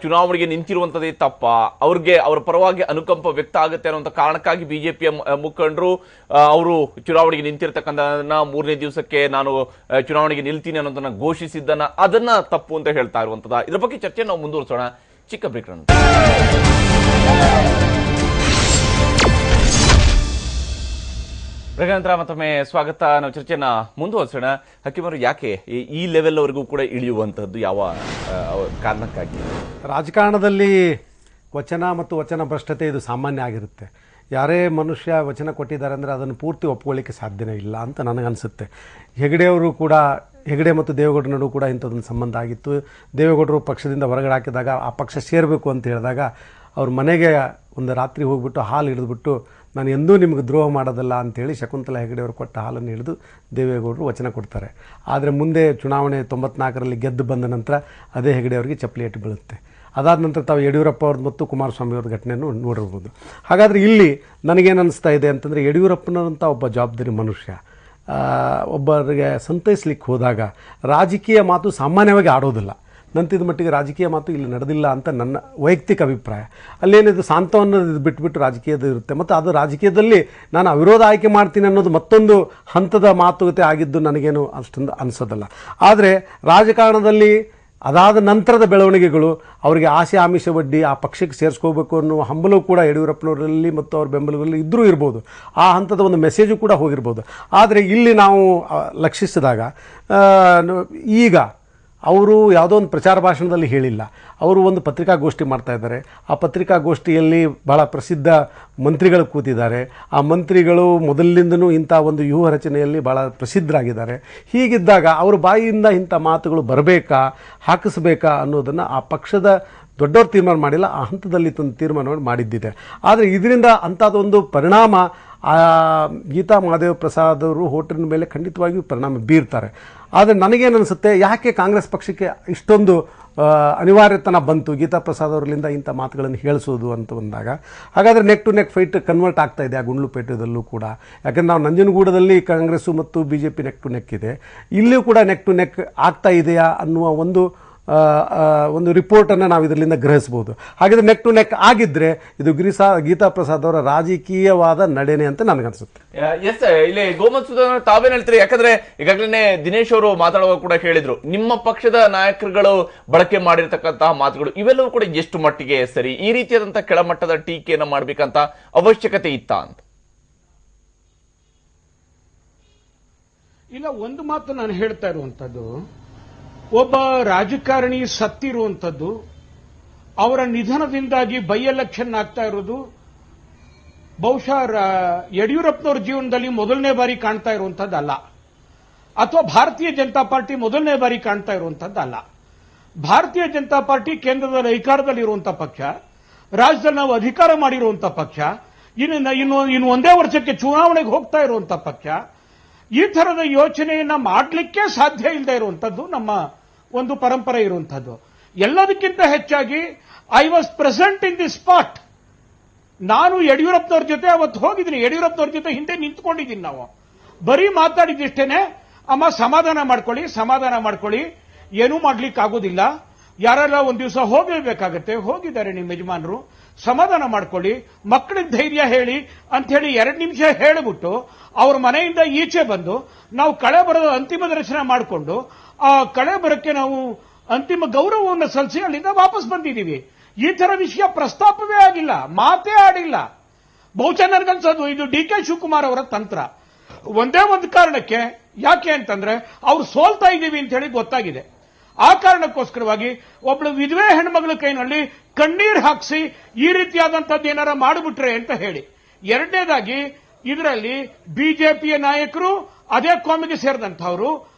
ಚುನಾವಣೆಗೆ ನಿಂತಿರುವಂತದೇ ತಪ್ಪ? ಅವ್ರಿಗೆ ಅವರ ಪರವಾಗಿ ಅನುಕಂಪ ವ್ಯಕ್ತ ಆಗುತ್ತೆ ಅನ್ನುವಂಥ ಕಾರಣಕ್ಕಾಗಿ ಬಿಜೆಪಿಯ ಮುಖಂಡರು ಅವರು ಚುನಾವಣೆಗೆ ನಿಂತಿರ್ತಕ್ಕಂಥ 3ನೇ ದಿವಸಕ್ಕೆ ನಾನು ಚುನಾವಣೆಗೆ ನಿಲ್ತೀನಿ ಅನ್ನೋದನ್ನ ಘೋಷಿಸಿದ್ದನ್ನ ಅದನ್ನ ತಪ್ಪು ಅಂತ ಹೇಳ್ತಾ ಇರುವಂತದ? ಇದ್ರ ಬಗ್ಗೆ ಚರ್ಚೆ ನಾವು ಮುಂದುವರಿಸೋಣ. ಚಿಕ್ಕ ಬ್ರೇಕ್ ರನ್. ನಂತರ ಮತ್ತೊಮ್ಮೆ ಸ್ವಾಗತ. ನಾವು ಚರ್ಚೆನ ಮುಂದುವರಿಸೋಣ. ಹಕೀಮರು, ಯಾಕೆ ಈ ಲೆವೆಲ್ ವರೆಗೂ ಕೂಡ ಇಳಿಯುವಂತದ್ದು ಯಾವ ಕಾರಣಕ್ಕಾಗಿ? ರಾಜಕಾರಣದಲ್ಲಿ ವಚನ ಮತ್ತು ವಚನ ಭ್ರಷ್ಟತೆ ಇದು ಸಾಮಾನ್ಯ ಆಗಿರುತ್ತೆ. ಯಾರೇ ಮನುಷ್ಯ ವಚನ ಕೊಟ್ಟಿದ್ದಾರೆ ಅಂದರೆ ಅದನ್ನು ಪೂರ್ತಿ ಒಪ್ಕೊಳ್ಳಿಕ್ಕೆ ಸಾಧ್ಯನೇ ಇಲ್ಲ ಅಂತ ನನಗನ್ಸುತ್ತೆ. ಹೆಗಡೆ ಮತ್ತು ದೇವೇಗೌಡರ ನಡುವೆ ಕೂಡ ಇಂಥದ್ದೊಂದು ಸಂಬಂಧ ಆಗಿತ್ತು. ದೇವೇಗೌಡರು ಪಕ್ಷದಿಂದ ಹೊರಗಡೆ ಹಾಕಿದಾಗ ಆ ಪಕ್ಷ ಸೇರಬೇಕು ಅಂತ ಹೇಳಿದಾಗ ಅವ್ರ ಮನೆಗೆ ಒಂದು ರಾತ್ರಿ ಹೋಗ್ಬಿಟ್ಟು ಹಾಲು ಹಿಡಿದ್ಬಿಟ್ಟು ನಾನು ಎಂದೂ ನಿಮಗೆ ದ್ರೋಹ ಮಾಡೋದಲ್ಲ ಅಂಥೇಳಿ ಶಕುಂತಲಾ ಹೆಗಡೆ ಅವರು ಕೊಟ್ಟ ಹಾಲನ್ನು ಹಿಡಿದು ದೇವೇಗೌಡರು ವಚನ ಕೊಡ್ತಾರೆ. ಆದರೆ ಮುಂದೆ ಚುನಾವಣೆ 94ರಲ್ಲಿ ಗೆದ್ದು ಬಂದ ನಂತರ ಅದೇ ಹೆಗಡೆ ಅವರಿಗೆ ಚಪ್ಪಲಿ ಏಟು ಬೀಳುತ್ತೆ. ಅದಾದ ನಂತರ ತಾವು ಯಡಿಯೂರಪ್ಪ ಅವ್ರದ್ದು ಮತ್ತು ಕುಮಾರಸ್ವಾಮಿ ಅವ್ರ ಘಟನೆಯನ್ನು ನೋಡಿರ್ಬೋದು. ಹಾಗಾದರೆ ಇಲ್ಲಿ ನನಗೇನು ಅನಿಸ್ತಾ ಇದೆ ಅಂತಂದರೆ, ಯಡಿಯೂರಪ್ಪನಂಥ ಒಬ್ಬ ಜವಾಬ್ದಾರಿ ಮನುಷ್ಯ ಒಬ್ಬರಿಗೆ ಸಂತೈಸ್ಲಿಕ್ಕೆ ಹೋದಾಗ ರಾಜಕೀಯ ಮಾತು ಸಾಮಾನ್ಯವಾಗಿ ಆಡೋದಿಲ್ಲ. ನಂತಿದ ಮಟ್ಟಿಗೆ ರಾಜಕೀಯ ಮಾತು ಇಲ್ಲಿ ನಡೆದಿಲ್ಲ ಅಂತ ನನ್ನ ವೈಯಕ್ತಿಕ ಅಭಿಪ್ರಾಯ. ಅಲ್ಲೇನಿದು ಸಾಂತ್ವನ ಬಿಟ್ಬಿಟ್ಟು ರಾಜಕೀಯದ ಇರುತ್ತೆ, ಮತ್ತು ಅದು ರಾಜಕೀಯದಲ್ಲಿ ನಾನು ಅವಿರೋಧ ಆಯ್ಕೆ ಮಾಡ್ತೀನಿ ಅನ್ನೋದು ಮತ್ತೊಂದು ಹಂತದ ಮಾತುಕತೆ ಆಗಿದ್ದು ನನಗೇನು ಅಷ್ಟೊಂದು ಅನಿಸೋದಲ್ಲ. ಆದರೆ ರಾಜಕಾರಣದಲ್ಲಿ ಅದಾದ ನಂತರದ ಬೆಳವಣಿಗೆಗಳು ಅವರಿಗೆ ಆಸೆ ಆಮಿಷ ಒಡ್ಡಿ ಆ ಪಕ್ಷಕ್ಕೆ ಸೇರಿಸ್ಕೋಬೇಕು ಅನ್ನೋ ಹಂಬಲವು ಕೂಡ ಯಡಿಯೂರಪ್ಪನವರಲ್ಲಿ ಮತ್ತು ಅವ್ರ ಬೆಂಬಲಗಳಲ್ಲಿ ಇದ್ದರೂ ಇರ್ಬೋದು. ಆ ಹಂತದ ಒಂದು ಮೆಸೇಜು ಕೂಡ ಹೋಗಿರ್ಬೋದು. ಆದರೆ ಇಲ್ಲಿ ನಾವು ಲಕ್ಷಿಸಿದಾಗ ಈಗ ಅವರು ಯಾವುದೋ ಒಂದು ಪ್ರಚಾರ ಭಾಷಣದಲ್ಲಿ ಹೇಳಿಲ್ಲ, ಅವರು ಒಂದು ಪತ್ರಿಕಾಗೋಷ್ಠಿ ಮಾಡ್ತಾ ಇದ್ದಾರೆ. ಆ ಪತ್ರಿಕಾಗೋಷ್ಠಿಯಲ್ಲಿ ಬಹಳ ಪ್ರಸಿದ್ಧ ಮಂತ್ರಿಗಳು ಕೂತಿದ್ದಾರೆ. ಆ ಮಂತ್ರಿಗಳು ಮೊದಲಿನಿಂದನೂ ಇಂಥ ಒಂದು ವ್ಯೂಹ ರಚನೆಯಲ್ಲಿ ಭಾಳ ಪ್ರಸಿದ್ಧರಾಗಿದ್ದಾರೆ. ಹೀಗಿದ್ದಾಗ ಅವ್ರ ಬಾಯಿಯಿಂದ ಇಂಥ ಮಾತುಗಳು ಬರಬೇಕಾ, ಹಾಕಿಸ್ಬೇಕಾ ಅನ್ನೋದನ್ನು ಆ ಪಕ್ಷದ ದೊಡ್ಡವ್ರು ತೀರ್ಮಾನ ಮಾಡಿಲ್ಲ, ಆ ಹಂತದಲ್ಲಿ ತೀರ್ಮಾನ ಮಾಡಿದ್ದಿದೆ. ಆದರೆ ಇದರಿಂದ ಅಂಥದ್ದೊಂದು ಪರಿಣಾಮ ಗೀತಾ ಮಹದೇವ್ ಪ್ರಸಾದ್ ಅವರು ಹೋಟೆಲ್ ಮೇಲೆ ಖಂಡಿತವಾಗಿಯೂ ಪರಿಣಾಮ ಬೀರ್ತಾರೆ. ಆದರೆ ನನಗೇನು ಅನಿಸುತ್ತೆ, ಯಾಕೆ ಕಾಂಗ್ರೆಸ್ ಪಕ್ಷಕ್ಕೆ ಇಷ್ಟೊಂದು ಅನಿವಾರ್ಯತನ ಬಂತು ಗೀತಾ ಪ್ರಸಾದ್ ಅವರಿಂದ ಇಂಥ ಮಾತುಗಳನ್ನು ಹೇಳಿಸೋದು ಅಂತ ಬಂದಾಗ? ಹಾಗಾದರೆ neck to neck fight convert ಆಗ್ತಾ ಇದೆ ಆ ಗುಂಡ್ಲುಪೇಟೆದಲ್ಲೂ ಕೂಡ. ಯಾಕಂದರೆ ನಾವು ನಂಜನಗೂಡದಲ್ಲಿ ಕಾಂಗ್ರೆಸ್ಸು ಮತ್ತು BJP ನೆಕ್ ಟು ನೆಕ್ ಇದೆ, ಇಲ್ಲಿಯೂ ಕೂಡ ನೆಕ್ ಟು ನೆಕ್ ಆಗ್ತಾ ಇದೆಯಾ ಅನ್ನುವ ಒಂದು ಒಂದು ರಿಪೋರ್ಟನ್ನು ನಾವು ಇದರಿಂದ ಗ್ರಹಿಸಬಹುದು. ಹಾಗಿದ್ರೆ ನೆಕ್ ಟು ನೆಕ್ ಆಗಿದ್ರೆ ಇದು ಗೀತಾ ಪ್ರಸಾದ್ ಅವರ ರಾಜಕೀಯವಾದ ನಡೆನೆ ಅಂತ ನನಗನ್ಸುತ್ತೆ. ಎಸ್, ಇಲ್ಲಿ ಗೋಮತ್ ಸುಧಾಕರ್ ತಾವೇನ್ ಹೇಳ್ತೀರಿ? ಯಾಕಂದ್ರೆ ಈಗಾಗಲೇ ದಿನೇಶ್ ಅವರು ಮಾತಾಡುವಾಗ ಕೂಡ ಹೇಳಿದ್ರು, ನಿಮ್ಮ ಪಕ್ಷದ ನಾಯಕರುಗಳು ಬಳಕೆ ಮಾಡಿರ್ತಕ್ಕಂತಹ ಮಾತುಗಳು ಇವೆಲ್ಲವೂ ಕೂಡ ಎಷ್ಟು ಮಟ್ಟಿಗೆ ಸರಿ, ಈ ರೀತಿಯಾದಂತಹ ಕೆಳಮಟ್ಟದ ಟೀಕೆಯನ್ನ ಮಾಡ್ಬೇಕಂತ ಅವಶ್ಯಕತೆ ಇತ್ತ ಅಂತ? ಇಲ್ಲ, ಒಂದು ಮಾತು ನಾನು ಹೇಳ್ತಾ ಇರುವಂತದ್ದು, ಒಬ್ಬ ರಾಜಕಾರಣಿ ಸತ್ತಿರುವಂಥದ್ದು, ಅವರ ನಿಧನದಿಂದಾಗಿ ಬೈ ಎಲೆಕ್ಷನ್ ಆಗ್ತಾ ಇರೋದು ಬಹುಶಃ ಯಡಿಯೂರಪ್ಪನವ್ರ ಜೀವನದಲ್ಲಿ ಮೊದಲನೇ ಬಾರಿ ಕಾಣ್ತಾ ಇರುವಂತದ್ದಲ್ಲ, ಅಥವಾ ಭಾರತೀಯ ಜನತಾ ಪಾರ್ಟಿ ಮೊದಲನೇ ಬಾರಿ ಕಾಣ್ತಾ ಇರುವಂತದ್ದಲ್ಲ. ಭಾರತೀಯ ಜನತಾ ಪಾರ್ಟಿ ಕೇಂದ್ರದಲ್ಲಿ ಅಧಿಕಾರದಲ್ಲಿರುವಂತಹ ಪಕ್ಷ, ರಾಜ್ಯದಲ್ಲಿ ನಾವು ಅಧಿಕಾರ ಮಾಡಿರುವಂತಹ ಪಕ್ಷ, ಇನ್ನು ಒಂದೇ ವರ್ಷಕ್ಕೆ ಚುನಾವಣೆಗೆ ಹೋಗ್ತಾ ಇರುವಂತಹ ಪಕ್ಷ. ಈ ತರದ ಯೋಚನೆಯನ್ನ ಮಾಡಲಿಕ್ಕೆ ಸಾಧ್ಯ ಇಲ್ಲದೆ ಇರುವಂತದ್ದು ನಮ್ಮ ಒಂದು ಪರಂಪರೆ ಇರುವಂತದ್ದು. ಎಲ್ಲದಕ್ಕಿಂತ ಹೆಚ್ಚಾಗಿ I was present in the spot. ನಾನು ಯಡಿಯೂರಪ್ಪನವ್ರ ಜೊತೆ ಅವತ್ತು ಹೋಗಿದ್ದೀನಿ, ಯಡಿಯೂರಪ್ಪನವ್ರ ಜೊತೆ ಹಿಂದೆ ನಿಂತ್ಕೊಂಡಿದ್ದೀನಿ. ನಾವು ಬರೀ ಮಾತಾಡಿದಿಷ್ಟೇನೆ, ಅಮ್ಮ ಸಮಾಧಾನ ಮಾಡ್ಕೊಳ್ಳಿ, ಏನೂ ಮಾಡ್ಲಿಕ್ಕೆ ಆಗೋದಿಲ್ಲ, ಯಾರೆಲ್ಲ ಒಂದ್ ದಿವಸ ಹೋಗಲೇಬೇಕಾಗತ್ತೆ, ಹೋಗಿದ್ದಾರೆ ನಿಮ್ಮ ಯಜಮಾನರು, ಸಮಾಧಾನ ಮಾಡ್ಕೊಳ್ಳಿ, ಮಕ್ಕಳಿಗೆ ಧೈರ್ಯ ಹೇಳಿ ಅಂತ ಹೇಳಿ 2 ನಿಮಿಷ ಹೇಳಿಬಿಟ್ಟು ಅವ್ರ ಮನೆಯಿಂದ ಈಚೆ ಬಂದು ನಾವು ಕಳೆಬರದ ಅಂತಿಮ ದರ್ಶನ ಮಾಡಿಕೊಂಡು ಆ ಕಳೆಬರಕ್ಕೆ ನಾವು ಅಂತಿಮ ಗೌರವವನ್ನು ಸಲ್ಲಿಸಿ ಅಲ್ಲಿಂದ ವಾಪಸ್ ಬಂದಿದ್ದೀವಿ. ಈ ತರ ವಿಷಯ ಪ್ರಸ್ತಾಪವೇ ಆಗಿಲ್ಲ, ಮಾತೇ ಆಡಿಲ್ಲ. ಬಹುಶಃ ನನಗನ್ಸೋದು ಇದು ಡಿ ಕೆ ಶಿವಕುಮಾರ್ ಅವರ ತಂತ್ರ. ಒಂದೇ ಒಂದು ಕಾರಣಕ್ಕೆ, ಯಾಕೆ ಅಂತಂದ್ರೆ ಅವ್ರು ಸೋಲ್ತಾ ಇದ್ದೀವಿ ಅಂತ ಹೇಳಿ ಗೊತ್ತಾಗಿದೆ. ಆ ಕಾರಣಕ್ಕೋಸ್ಕರವಾಗಿ ಒಬ್ಳು ವಿಧವೆ ಹೆಣ್ಮಗಳ ಕೈನಲ್ಲಿ ಕಣ್ಣೀರ್ ಹಾಕಿಸಿ ಈ ರೀತಿಯಾದಂತದ್ದು ಏನಾರ ಮಾಡಿಬಿಟ್ರೆ ಅಂತ ಹೇಳಿ. ಎರಡನೇದಾಗಿ ಇದರಲ್ಲಿ ಬಿಜೆಪಿಯ ನಾಯಕರು, ಅದೇ ಕೋಮಿಗೆ ಸೇರಿದಂತಹವರು,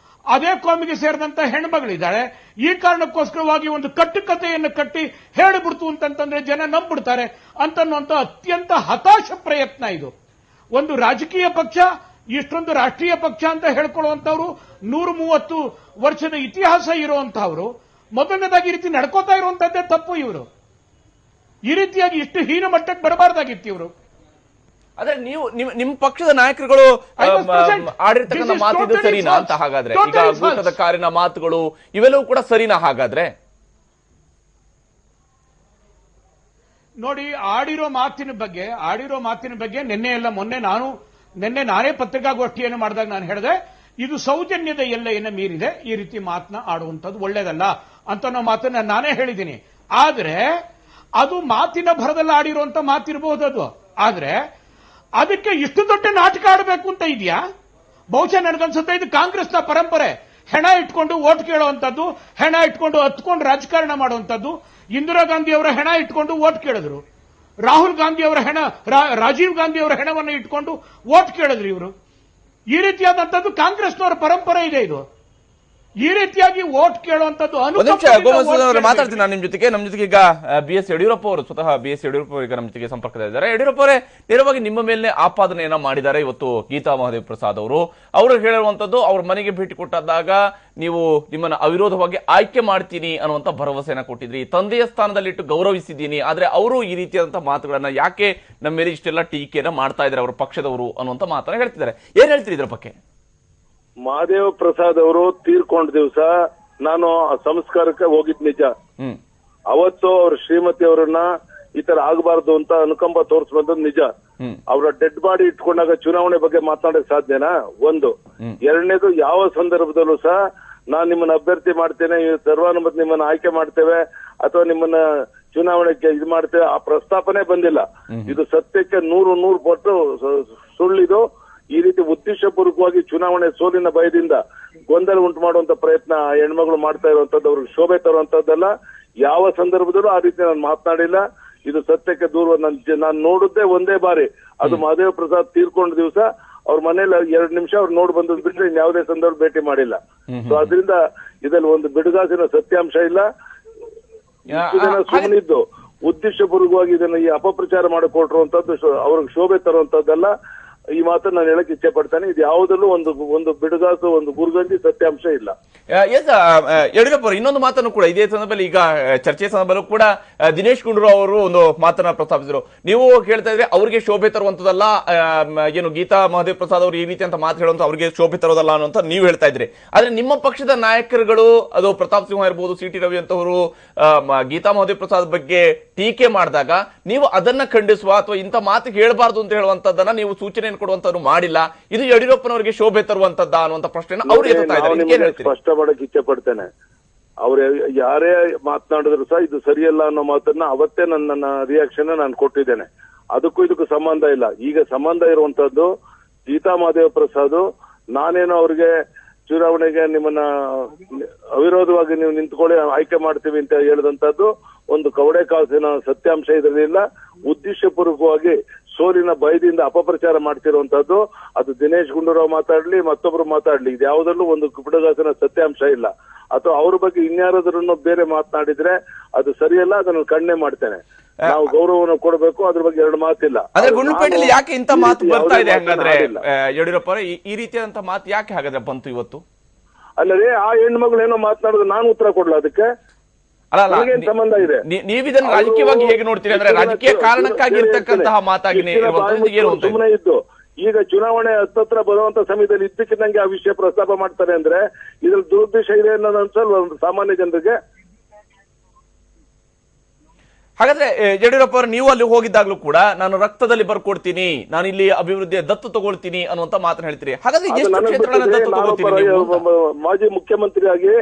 ಅದೇ ಕೋಮಿಗೆ ಸೇರಿದಂತ ಹೆಣ್ಮಗಳಿದ್ದಾಳೆ. ಈ ಕಾರಣಕ್ಕೋಸ್ಕರವಾಗಿ ಒಂದು ಕಟ್ಟುಕತೆಯನ್ನು ಕಟ್ಟಿ ಹೇಳಿಬಿಡ್ತು ಅಂತಂದ್ರೆ ಜನ ನಂಬಿಡ್ತಾರೆ ಅಂತನ್ನುವಂತ ಅತ್ಯಂತ ಹತಾಶ ಪ್ರಯತ್ನ ಇದು. ಒಂದು ರಾಜಕೀಯ ಪಕ್ಷ, ಇಷ್ಟೊಂದು ರಾಷ್ಟ್ರೀಯ ಪಕ್ಷ ಅಂತ ಹೇಳ್ಕೊಳ್ಳುವಂತವ್ರು, 130 ವರ್ಷದ ಇತಿಹಾಸ ಇರುವಂತಹವರು, ಮೊದಲನೇದಾಗಿ ಈ ರೀತಿ ನಡ್ಕೋತಾ ಇರುವಂತದ್ದೇ ತಪ್ಪು. ಇವರು ಈ ರೀತಿಯಾಗಿ ಇಷ್ಟು ಹೀನ ಮಟ್ಟಕ್ಕೆ ಬರಬಾರ್ದಾಗಿತ್ತು ಇವರು. ಆದ್ರೆ ನೀವು ನಿಮ್ಮ ಪಕ್ಷದ ನಾಯಕರುಗಳು ಆಡಿರ್ತಕ್ಕಂಥ ಮಾತಿದು ಸರಿನಾ ಅಂತ? ಹಾಗಾದ್ರೆ ಈಗ ಊಟದ ಕಾರಿನ ಮಾತುಗಳು ಇವೆಲ್ಲವೂ ಕೂಡ ಸರಿನಾ ಹಾಗಾದ್ರೆ? ನೋಡಿ, ಆಡಿರೋ ಮಾತಿನ ಬಗ್ಗೆ ನಿನ್ನೆ ನಾನೇ ಪತ್ರಿಕಾಗೋಷ್ಠಿಯನ್ನು ಮಾಡಿದಾಗ ನಾನು ಹೇಳಿದೆ, ಇದು ಸೌಜನ್ಯದ ಎಲ್ಲೆಯನ್ನು ಮೀರಿದೆ, ಈ ರೀತಿ ಮಾತನ್ನ ಆಡುವಂಥದ್ದು ಒಳ್ಳೇದಲ್ಲ ಅಂತ ಮಾತನ್ನ ನಾನೇ ಹೇಳಿದ್ದೀನಿ. ಆದ್ರೆ ಅದು ಮಾತಿನ ಭರದಲ್ಲಿ ಆಡಿರುವಂತ ಮಾತಿರಬಹುದು ಅದು. ಆದ್ರೆ ಅದಕ್ಕೆ ಇಷ್ಟು ದೊಡ್ಡ ನಾಟಕ ಆಡಬೇಕು ಅಂತ ಇದೆಯಾ? ಬಹುಶಃ ನನಗನ್ಸುತ್ತೆ ಇದು ಕಾಂಗ್ರೆಸ್ನ ಪರಂಪರೆ. ಹೆಣ ಇಟ್ಕೊಂಡು ಓಟ್ ಕೇಳುವಂತದ್ದು, ಹೆಣ ಇಟ್ಕೊಂಡು ಹತ್ಕೊಂಡು ರಾಜಕಾರಣ ಮಾಡುವಂತದ್ದು. ಇಂದಿರಾ ಗಾಂಧಿ ಅವರ ಹೆಣ ಇಟ್ಕೊಂಡು ಓಟ್ ಕೇಳಿದ್ರು, ರಾಹುಲ್ ಗಾಂಧಿ ಅವರ ಹೆಣ, ರಾಜೀವ್ ಗಾಂಧಿ ಅವರ ಹೆಣವನ್ನು ಇಟ್ಕೊಂಡು ಓಟ್ ಕೇಳಿದ್ರು ಇವರು. ಈ ರೀತಿಯಾದಂತದ್ದು ಕಾಂಗ್ರೆಸ್ನವರ ಪರಂಪರೆ ಇದೆ. ಇದು ಈ ರೀತಿಯಾಗಿ ಓಟ್ ಕೇಳುವಂತದ್ದು ಮಾತಾಡ್ತೀನಿ ನಾನು ನಿಮ್ಮ ಜೊತೆಗೆ. ನಮ್ಮ ಜೊತೆಗೆ ಈಗ BS ಯಡಿಯೂರಪ್ಪ ಅವರು, ಸ್ವತಃ BS ಯಡಿಯೂರಪ್ಪ ಈಗ ನಮ್ಮ ಜೊತೆಗೆ ಸಂಪರ್ಕದಲ್ಲಿದ್ದಾರೆ. ಯಡಿಯೂರಪ್ಪ ಅವರೇ, ನೇರವಾಗಿ ನಿಮ್ಮ ಮೇಲೆ ಆಪಾದನೆಯನ್ನ ಮಾಡಿದ್ದಾರೆ ಇವತ್ತು ಗೀತಾ ಮಹದೇವ್ ಪ್ರಸಾದ್ ಅವರು ಹೇಳಿರುವಂತದ್ದು, ಅವ್ರ ಮನೆಗೆ ಭೇಟಿ ಕೊಟ್ಟಾಗ ನೀವು ನಿಮ್ಮನ್ನ ಅವಿರೋಧವಾಗಿ ಆಯ್ಕೆ ಮಾಡ್ತೀನಿ ಅನ್ನುವಂತ ಭರವಸೆಯನ್ನ ಕೊಟ್ಟಿದ್ರಿ, ತಂದೆಯ ಸ್ಥಾನದಲ್ಲಿಟ್ಟು ಗೌರವಿಸಿದ್ದೀನಿ, ಆದ್ರೆ ಅವರು ಈ ರೀತಿಯಾದಂತಹ ಮಾತುಗಳನ್ನ ಯಾಕೆ ನಮ್ಮ ಮೇಲೆ ಇಷ್ಟೆಲ್ಲ ಟೀಕೆಯನ್ನ ಮಾಡ್ತಾ ಇದ್ದಾರೆ ಅವ್ರ ಪಕ್ಷದವರು ಅನ್ನುವಂತ ಮಾತನ್ನ ಹೇಳ್ತಿದ್ದಾರೆ. ಏನ್ ಹೇಳ್ತೀರಿ ಇದ್ರ ಬಗ್ಗೆ? ಮಹಾದೇವ ಪ್ರಸಾದ್ ಅವರು ತೀರ್ಕೊಂಡ ದಿವಸ ನಾನು ಸಂಸ್ಕಾರಕ್ಕೆ ಹೋಗಿದ್ ನಿಜ. ಅವತ್ತು ಅವ್ರ ಶ್ರೀಮತಿ ಅವರನ್ನ ಈ ತರ ಆಗಬಾರ್ದು ಅಂತ ಅನುಕಂಪ ತೋರಿಸ್ಬಂದದ್ ನಿಜ. ಅವರ ಡೆಡ್ ಬಾಡಿ ಇಟ್ಕೊಂಡಾಗ ಚುನಾವಣೆ ಬಗ್ಗೆ ಮಾತನಾಡಕ್ ಸಾಧ್ಯನಾ? ಒಂದು. ಎರಡನೇದು, ಯಾವ ಸಂದರ್ಭದಲ್ಲೂ ಸಹ ನಾನ್ ನಿಮ್ಮನ್ನ ಅಭ್ಯರ್ಥಿ ಮಾಡ್ತೇನೆ, ಸರ್ವಾನುಮತ ನಿಮ್ಮನ್ನ ಆಯ್ಕೆ ಮಾಡ್ತೇವೆ ಅಥವಾ ನಿಮ್ಮನ್ನ ಚುನಾವಣೆಗೆ ಇದು ಮಾಡ್ತೇವೆ, ಆ ಪ್ರಸ್ತಾಪನೆ ಬಂದಿಲ್ಲ. ಇದು ಸತ್ಯಕ್ಕೆ 100 ಪಟ್ಟು ಸುಳ್ಳಿದು. ಈ ರೀತಿ ಉದ್ದೇಶಪೂರ್ವಕವಾಗಿ ಚುನಾವಣೆ ಸೋಲಿನ ಭಯದಿಂದ ಗೊಂದಲ ಉಂಟು ಮಾಡುವಂತ ಪ್ರಯತ್ನ ಹೆಣ್ಮಗಳು ಮಾಡ್ತಾ ಇರುವಂತದ್ದು ಅವ್ರಿಗೆ ಶೋಭೆ ತರುವಂತದ್ದಲ್ಲ. ಯಾವ ಸಂದರ್ಭದಲ್ಲೂ ಆ ರೀತಿ ನಾನು ಮಾತನಾಡಿಲ್ಲ. ಇದು ಸತ್ಯಕ್ಕೆ ದೂರ. ನಾನು ನೋಡಿದ್ದೆ ಒಂದೇ ಬಾರಿ, ಅದು ಮಹಾದೇವ ಪ್ರಸಾದ್ ತೀರ್ಕೊಂಡ ದಿವಸ ಅವ್ರ ಮನೇಲಿ 2 ನಿಮಿಷ ಅವ್ರು ನೋಡ್ ಬಂದದ್ ಬಿಟ್ರೆ ಇನ್ಯಾವುದೇ ಸಂದರ್ಭ ಭೇಟಿ ಮಾಡಿಲ್ಲ. ಸೊ ಅದರಿಂದ ಇದರಲ್ಲಿ ಒಂದು ಬಿಡುಗಾಸಿನ ಸತ್ಯಾಂಶ ಇಲ್ಲ. ಸುಮ್ಮನಿದ್ದು ಉದ್ದೇಶಪೂರ್ವಕವಾಗಿ ಇದನ್ನ ಈ ಅಪಪ್ರಚಾರ ಮಾಡಿಕೊಟ್ಟಿರುವಂತದ್ದು ಅವ್ರಿಗೆ ಶೋಭೆ ತರುವಂತದ್ದಲ್ಲ. ಈ ಮಾತನ್ನು ನಾನು ಹೇಳಕ್ ಇಚ್ಛೆ ಪಡ್ತೇನೆ. ಇದು ಯಾವುದಲ್ಲೂ ಒಂದು ಬಿಡುಗಾಸು, ಒಂದು ಗುರುಗಂಜಿ ಸತ್ಯಾಂಶ ಇಲ್ಲ. ಎಸ್ ಯಡಿಯೂರಪ್ಪ ಅವರು ಇನ್ನೊಂದು ಮಾತನ್ನು ಕೂಡ ಇದೇ ಸಂದರ್ಭದಲ್ಲಿ ಈಗ ಚರ್ಚೆ ಸಂದರ್ಭದಲ್ಲೂ ಕೂಡ ದಿನೇಶ್ ಗುಂಡೂರಾವ್ ಅವರು ಒಂದು ಮಾತನ್ನ ಪ್ರಸ್ತಾಪಿಸಿದ್ರು. ನೀವು ಹೇಳ್ತಾ ಇದ್ರೆ ಅವರಿಗೆ ಶೋಭೆ ತರುವಂತದಲ್ಲ, ಏನು ಗೀತಾ ಮಹದೇವ್ ಪ್ರಸಾದ್ ಅವರು ಈ ರೀತಿ ಅಂತ ಮಾತು ಹೇಳುವಂತ ಅವರಿಗೆ ಶೋಭೆ ತರೋದಲ್ಲ ಅನ್ನೋಂತ ನೀವು ಹೇಳ್ತಾ ಇದ್ರಿ. ಆದ್ರೆ ನಿಮ್ಮ ಪಕ್ಷದ ನಾಯಕರುಗಳು, ಅದು ಪ್ರತಾಪ್ ಸಿಂಹ ಇರಬಹುದು, ಸಿ.ಟಿ. ರವಿ ಅಂತವರು ಗೀತಾ ಮಹದೇವ್ ಪ್ರಸಾದ್ ಬಗ್ಗೆ ಟೀಕೆ ಮಾಡಿದಾಗ ನೀವು ಅದನ್ನ ಖಂಡಿಸುವ ಅಥವಾ ಇಂಥ ಮಾತು ಹೇಳಬಾರ್ದು ಅಂತ ಹೇಳುವಂತದ್ದನ್ನ ನೀವು ಸೂಚನೆಯನ್ನು ಕೊಡುವಂತವ್ರು ಮಾಡಿಲ್ಲ. ಇದು ಯಡಿಯೂರಪ್ಪನವರಿಗೆ ಶೋಭೆ ತರುವಂತದ್ದ ಅನ್ನುವಂತ ಪ್ರಶ್ನೆನ ಅವ್ರು ಎತ್ತುತ್ತಾ ಇದ್ದಾರೆ. ಸ್ಪಷ್ಟ ಮಾಡಕ್ ಇಚ್ಛೆ ಪಡ್ತೇನೆ. ಅವ್ರು ಯಾರೇ ಮಾತನಾಡಿದ್ರು ಸಹ ಇದು ಸರಿಯಲ್ಲ ಅನ್ನೋ ಮಾತನ್ನ ಅವತ್ತೇ ನನ್ನ ರಿಯಾಕ್ಷನ್ ನಾನು ಕೊಟ್ಟಿದ್ದೇನೆ. ಅದಕ್ಕೂ ಇದಕ್ಕೂ ಸಂಬಂಧ ಇಲ್ಲ. ಈಗ ಸಂಬಂಧ ಇರುವಂತದ್ದು ಗೀತಾ ಮಹದೇವ ಪ್ರಸಾದ್, ನಾನೇನೋ ಅವ್ರಿಗೆ ಚುನಾವಣೆಗೆ ನಿಮ್ಮನ್ನ ಅವಿರೋಧವಾಗಿ ನೀವು ನಿಂತ್ಕೊಳ್ಳಿ ಆಯ್ಕೆ ಮಾಡ್ತೀವಿ ಅಂತ ಹೇಳಿದಂತದ್ದು ಒಂದು ಕವಡೆ ಕಾಸಿನ ಸತ್ಯಾಂಶ ಇರಲಿಲ್ಲ. ಉದ್ದೇಶಪೂರ್ವಕವಾಗಿ ಸೋಲಿನ ಭಯದಿಂದ ಅಪಪ್ರಚಾರ ಮಾಡ್ತಿರುವಂತದ್ದು. ಅದು ದಿನೇಶ್ ಗುಂಡೂರಾವ್ ಮಾತಾಡ್ಲಿ, ಮತ್ತೊಬ್ರು ಮಾತಾಡ್ಲಿ, ಇದು ಯಾವುದಲ್ಲೂ ಒಂದು ಬಿಡುಗಾಸಿನ ಸತ್ಯಾಂಶ ಇಲ್ಲ. ಅಥವಾ ಅವ್ರ ಬಗ್ಗೆ ಇನ್ಯಾರಾದ್ರೂ ಬೇರೆ ಮಾತನಾಡಿದ್ರೆ ಅದು ಸರಿಯಲ್ಲ, ಅದನ್ನು ಖಂಡನೆ ಮಾಡ್ತೇನೆ. ನಾವು ಗೌರವವನ್ನು ಕೊಡಬೇಕು, ಅದ್ರ ಬಗ್ಗೆ ಎರಡು ಮಾತಿಲ್ಲ. ಆದ್ರೆ ಗುಂಡ್ಲುಪೇಟೆಯಲ್ಲಿ ಯಾಕೆ ಇಂಥ ಮಾತು ಬರ್ತಾ ಇದೆ ಹಾಗಾದ್ರೆ ಯಡಿಯೂರಪ್ಪ ಅವರೇ? ಈ ರೀತಿಯಾದಂತ ಮಾತು ಯಾಕೆ ಹಾಗಾದ್ರೆ ಬಂತು ಇವತ್ತು? ಅಲ್ಲದೆ ಆ ಹೆಣ್ಮಗಳು ಏನೋ ಮಾತನಾಡಿದ್ರೆ ನಾನು ಉತ್ತರ ಕೊಡ್ಲ ಅದಕ್ಕೆ? ಸಂಬಂಧ ಇದೆ. ನೀವಿದನ್ನು ರಾಜಕೀಯವಾಗಿ ಹೇಗೆ ನೋಡ್ತೀರಿ? ಅಂದ್ರೆ ರಾಜಕೀಯ ಕಾರಣಕ್ಕಾಗಿ ಇರ್ತಕ್ಕಂತಹ ಮಾತಾಗಿ ಸುಮ್ಮನೆ ಇದ್ದು ಈಗ ಚುನಾವಣೆ ಹತ್ತತ್ರ ಬರುವಂತ ಸಮಯದಲ್ಲಿ ಇದ್ದಕ್ಕಿದ್ದಂಗೆ ಆ ವಿಷಯ ಪ್ರಸ್ತಾಪ ಮಾಡ್ತಾರೆ ಅಂದ್ರೆ ಇದ್ರಲ್ಲಿ ದುರುದ್ದೇಶ ಇದೆ ಅನ್ನೋದು ಅನ್ಸಲ್ವ ಸಾಮಾನ್ಯ ಜನರಿಗೆ? ಹಾಗಾದ್ರೆ ಯಡಿಯೂರಪ್ಪ ಅವರು ನೀವು ಅಲ್ಲಿ ಹೋಗಿದ್ದಾಗ್ಲೂ ಕೂಡ ನಾನು ರಕ್ತದಲ್ಲಿ ಬರ್ಕೊಡ್ತೀನಿ, ನಾನು ಇಲ್ಲಿ ಅಭಿವೃದ್ಧಿಯ ದತ್ತು ತಗೊಳ್ತೀನಿ ಅನ್ನುವಂತ ಮಾತನ್ನ ಹೇಳ್ತೀರಿ. ಹಾಗಾದ್ರೆ ಎಷ್ಟು ಕ್ಷೇತ್ರಗಳನ್ನ ದತ್ತು ತಗೊಳ್ತೀರಿ? ಮಾಜಿ ಮುಖ್ಯಮಂತ್ರಿಯಾಗಿ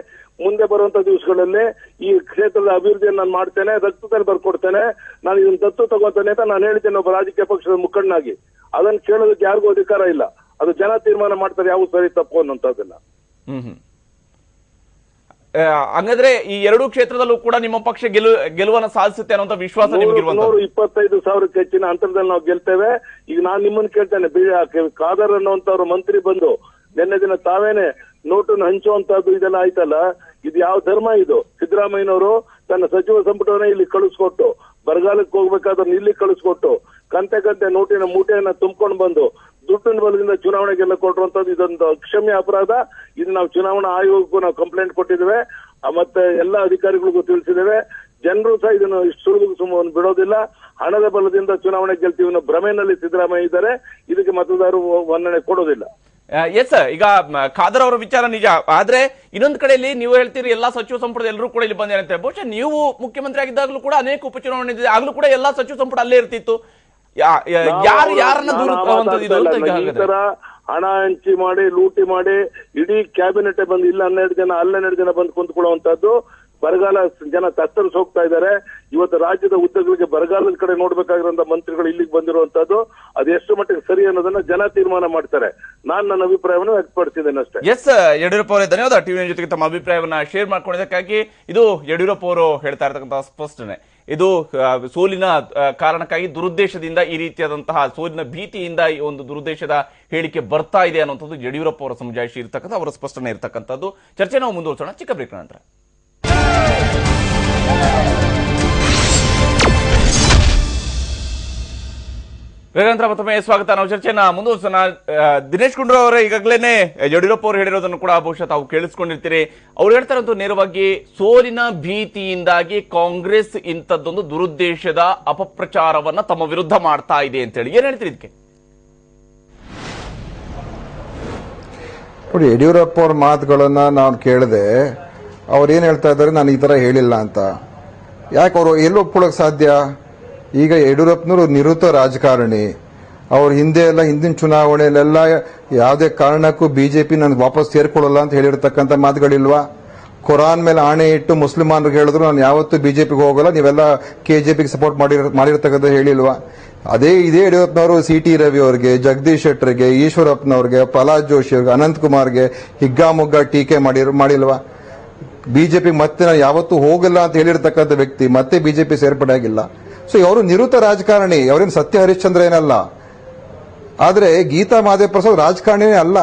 ಮುಂದೆ ಬರುವಂತ ದಿವಸಗಳಲ್ಲಿ ಈ ಕ್ಷೇತ್ರದ ಅಭಿವೃದ್ಧಿಯನ್ನು ನಾನು ಮಾಡ್ತೇನೆ, ರಕ್ತದಲ್ಲಿ ಬರ್ಕೊಡ್ತೇನೆ, ನಾನು ಇದನ್ನ ದತ್ತು ತಗೋತೇನೆ ಅಂತ ನಾನು ಹೇಳ್ತೇನೆ ಒಬ್ಬ ರಾಜಕೀಯ ಪಕ್ಷದ ಮುಖಂಡನಾಗಿ. ಅದನ್ನ ಕೇಳೋದಕ್ಕೆ ಯಾರಿಗೂ ಅಧಿಕಾರ ಇಲ್ಲ. ಅದು ಜನ ತೀರ್ಮಾನ ಮಾಡ್ತಾರೆ ಯಾವ್ದು ಸರಿ ತಪ್ಪು ಅನ್ನೋಂಥದ್ದನ್ನ. ಹಂಗಾದ್ರೆ ಈ ಎರಡೂ ಕ್ಷೇತ್ರದಲ್ಲೂ ಕೂಡ ನಿಮ್ಮ ಪಕ್ಷ ಗೆಲುವನ್ನು ಸಾಧಿಸುತ್ತೆ ಅನ್ನೋ ವಿಶ್ವಾಸ ನಿಮಗಿರುವಂತ? 125,000 ಹೆಚ್ಚಿನ ಅಂತರದಲ್ಲಿ ನಾವು ಗೆಲ್ತೇವೆ. ಈಗ ನಾನು ನಿಮ್ಮನ್ನು ಕೇಳ್ತೇನೆ, ಖಾದರ್ ಅನ್ನುವಂತವ್ರು ಮಂತ್ರಿ ಬಂದು ನಿನ್ನೆ ದಿನ ತಾವೇನೆ ನೋಟನ್ನು ಹಂಚುವಂತದ್ದು ಇದೆಲ್ಲ ಆಯ್ತಲ್ಲ, ಇದು ಯಾವ ಧರ್ಮ ಇದು? ಸಿದ್ದರಾಮಯ್ಯನವರು ತನ್ನ ಸಚಿವ ಸಂಪುಟವನ್ನ ಇಲ್ಲಿ ಕಳಿಸ್ಕೊಟ್ಟು, ಬರಗಾಲಕ್ಕೆ ಹೋಗ್ಬೇಕಾದ್ರೆ ಇಲ್ಲಿ ಕಳಿಸ್ಕೊಟ್ಟು, ಕಂತೆ ನೋಟಿನ ಮೂಟೆಯನ್ನ ತುಂಬಿಕೊಂಡು ಬಂದು ದುಡ್ಡಿನ ಬಲದಿಂದ ಚುನಾವಣೆಗೆಲ್ಲ ಕೊಟ್ಟಿರುವಂತದ್ದು ಇದೊಂದು ಅಕ್ಷಮ್ಯ ಅಪರಾಧ. ಇದು ನಾವು ಚುನಾವಣಾ ಆಯೋಗಕ್ಕೂ ನಾವು ಕಂಪ್ಲೇಂಟ್ ಕೊಟ್ಟಿದ್ದೇವೆ, ಮತ್ತೆ ಎಲ್ಲ ಅಧಿಕಾರಿಗಳಿಗೂ ತಿಳಿಸಿದ್ದೇವೆ. ಜನರು ಸಹ ಇದನ್ನು ಇಷ್ಟು ಸುಲಭ ಬಿಡೋದಿಲ್ಲ. ಹಣದ ಬಲದಿಂದ ಚುನಾವಣೆ ಗೆಲ್ತೀವಿ ಅನ್ನೋ ಭ್ರಮೆಯಲ್ಲಿ ಸಿದ್ದರಾಮಯ್ಯ ಇದ್ದಾರೆ. ಇದಕ್ಕೆ ಮತದಾರರು ಮನ್ನಣೆ ಕೊಡೋದಿಲ್ಲ. ಎಸ್, ಈಗ ಖಾದರ್ ಅವರ ವಿಚಾರ ನಿಜ. ಆದ್ರೆ ಇನ್ನೊಂದು ಕಡೆಯಲ್ಲಿ ನೀವು ಹೇಳ್ತೀರಿ ಎಲ್ಲಾ ಸಚಿವ ಸಂಪುಟದ ಎಲ್ಲರೂ ಕೂಡ ಇಲ್ಲಿ ಬಂದಿರಂತೆ. ಬಹುಶಃ ನೀವು ಮುಖ್ಯಮಂತ್ರಿ ಆಗಿದ್ದಾಗಲೂ ಕೂಡ ಅನೇಕ ಉಪಚುನಾವಣೆ ಇದೆ, ಆಗ್ಲೂ ಕೂಡ ಎಲ್ಲಾ ಸಚಿವ ಸಂಪುಟ ಅಲ್ಲೇ ಇರ್ತಿತ್ತು. ಯಾರನ್ನ ಹಣ ಹಂಚಿ ಮಾಡಿ ಲೂಟಿ ಮಾಡಿ ಇಡೀ ಕ್ಯಾಬಿನೆಟ್ ಬಂದು ಇಲ್ಲ 12 ಜನ ಅಲ್ಲಿ 12 ಜನ ಬಂದು ಕುಂತ್ಕೊಳ್ಳುವಂತದ್ದು. ಬರಗಾಲ ಜನ ತತ್ತರಿಸಿ ಹೋಗ್ತಾ ಇದ್ದಾರೆ. ಇವತ್ತು ರಾಜ್ಯದ ಉದ್ಯೋಗಗಳಿಗೆ ಬರಗಾಲದ ಕಡೆ ನೋಡ್ಬೇಕಾಗಿರುವಂತ ಮಂತ್ರಿಗಳು ಇಲ್ಲಿಗೆ ಬಂದಿರುವಂತದ್ದು ಅದು ಎಷ್ಟು ಮಟ್ಟಿಗೆ ಸರಿ ಅನ್ನೋದನ್ನ ಜನ ತೀರ್ಮಾನ ಮಾಡ್ತಾರೆ. ನಾನು ನನ್ನ ಅಭಿಪ್ರಾಯವನ್ನು ವ್ಯಕ್ತಪಡಿಸಿದ್ದೇನೆ ಅಷ್ಟೇ. ಎಸ್, ಯಡಿಯೂರಪ್ಪ ಅವರೇ ಧನ್ಯವಾದ. ಟಿವಿ ಜೊತೆಗೆ ತಮ್ಮ ಅಭಿಪ್ರಾಯವನ್ನ ಶೇರ್ ಮಾಡ್ಕೊಂಡಿದ್ದಕ್ಕಾಗಿ. ಇದು ಯಡಿಯೂರಪ್ಪ ಅವರು ಹೇಳ್ತಾ ಇರತಕ್ಕಂತಹ ಸ್ಪಷ್ಟನೆ. ಇದು ಸೋಲಿನ ಕಾರಣಕ್ಕಾಗಿ ದುರುದ್ದೇಶದಿಂದ ಈ ರೀತಿಯಾದಂತಹ ಸೋಲಿನ ಭೀತಿಯಿಂದ ಈ ಒಂದು ದುರುದ್ದೇಶದ ಹೇಳಿಕೆ ಬರ್ತಾ ಇದೆ ಅನ್ನುವಂಥದ್ದು ಯಡಿಯೂರಪ್ಪ ಅವರ ಸಮಜಾಯಿಷಿ ಇರತಕ್ಕಂಥ ಅವರ ಸ್ಪಷ್ಟನೆ ಇರತಕ್ಕಂಥದ್ದು. ಚರ್ಚೆ ನಾವು ಮುಂದುವರಿಸೋಣ ಚಿಕ್ಕ ಬ್ರೇಕ್ ನಂತರ. ವೇಗಂತರ ಮತ್ತೊಮ್ಮೆ ಸ್ವಾಗತ. ನಾವು ಚರ್ಚೆನ ಮುಂದುವರಿಸೋಣ. ದಿನೇಶ್ ಗುಂಡೂರಾವ್ ಅವರೇ ಈಗಾಗಲೇ ಯಡಿಯೂರಪ್ಪ ಅವರು ಹೇಳಿರೋದನ್ನು ಕೂಡ ಬಹುಶಃ ತಾವು ಕೇಳಿಸ್ಕೊಂಡಿರ್ತೀರಿ. ಅವ್ರು ಹೇಳ್ತಾ ಇರೋದು ನೇರವಾಗಿ ಸೋಲಿನ ಭೀತಿಯಿಂದಾಗಿ ಕಾಂಗ್ರೆಸ್ ಇಂಥದ್ದೊಂದು ದುರುದ್ದೇಶದ ಅಪಪ್ರಚಾರವನ್ನ ತಮ್ಮ ವಿರುದ್ಧ ಮಾಡ್ತಾ ಇದೆ ಅಂತ ಹೇಳಿ. ಏನ್ ಹೇಳ್ತೀರಿ ಇದಕ್ಕೆ? ನೋಡಿ, ಯಡಿಯೂರಪ್ಪ ಅವ್ರ ಮಾತುಗಳನ್ನ ನಾನು ಕೇಳಿದೆ. ಅವ್ರೇನ್ ಹೇಳ್ತಾ ಇದ್ದಾರೆ, ನಾನು ಈ ತರ ಹೇಳಿಲ್ಲ ಅಂತ. ಯಾಕೆ ಅವರು ಎಲ್ಲಿ ಒಪ್ಕೊಳ್ಳೋಕೆ ಸಾಧ್ಯ? ಈಗ ಯಡಿಯೂರಪ್ಪನವರು ನಿವೃತ್ತ ರಾಜಕಾರಣಿ. ಅವ್ರ ಹಿಂದೆ ಎಲ್ಲ ಹಿಂದಿನ ಚುನಾವಣೆಯಲ್ಲೆಲ್ಲ ಯಾವುದೇ ಕಾರಣಕ್ಕೂ ಬಿಜೆಪಿ ನನಗೆ ವಾಪಸ್ ಸೇರ್ಕೊಳ್ಳಲ್ಲ ಅಂತ ಹೇಳಿರ್ತಕ್ಕಂಥ ಮಾತುಗಳಿಲ್ವಾ? ಕುರಾನ್ ಮೇಲೆ ಆಣೆ ಇಟ್ಟು ಮುಸ್ಲಿಮಾನ್ರಿಗೆ ಹೇಳಿದ್ರು ನಾನು ಯಾವತ್ತೂ ಬಿಜೆಪಿಗೆ ಹೋಗಲ್ಲ, ನೀವೆಲ್ಲ ಕೆಜೆಪಿಗೆ ಸಪೋರ್ಟ್ ಮಾಡಿರ್ತಕ್ಕಂಥ ಹೇಳಿಲ್ವಾ? ಇದೇ ಯಡಿಯೂರಪ್ಪನವರು ಸಿ.ಟಿ. ರವಿ ಅವರಿಗೆ, ಜಗದೀಶ್ ಶೆಟ್ಟರ್ಗೆ, ಈಶ್ವರಪ್ಪನವ್ರಿಗೆ, ಪ್ರಹ್ಲಾದ್ ಜೋಶಿ ಅವ್ರಿಗೆ, ಅನಂತ್ ಕುಮಾರ್ಗೆ ಹಿಗ್ಗಾಮುಗ್ಗಾ ಟೀಕೆ ಮಾಡಿಲ್ವಾ? ಬಿಜೆಪಿ ಮತ್ತೆ ನಾನು ಯಾವತ್ತೂ ಹೋಗಲ್ಲ ಅಂತ ಹೇಳಿರ್ತಕ್ಕಂಥ ವ್ಯಕ್ತಿ ಮತ್ತೆ ಬಿಜೆಪಿ ಸೇರ್ಪಡೆ ಆಗಿಲ್ಲ. ಸೊ ಅವರು ನಿವೃತ್ತ ರಾಜಕಾರಣಿ, ಅವರೇನು ಸತ್ಯ ಹರಿಶ್ಚಂದ್ರ ಏನಲ್ಲ. ಆದ್ರೆ ಗೀತಾ ಮಹದೇವ್ ಪ್ರಸಾದ್ ರಾಜಕಾರಣಿನೇ ಅಲ್ಲ.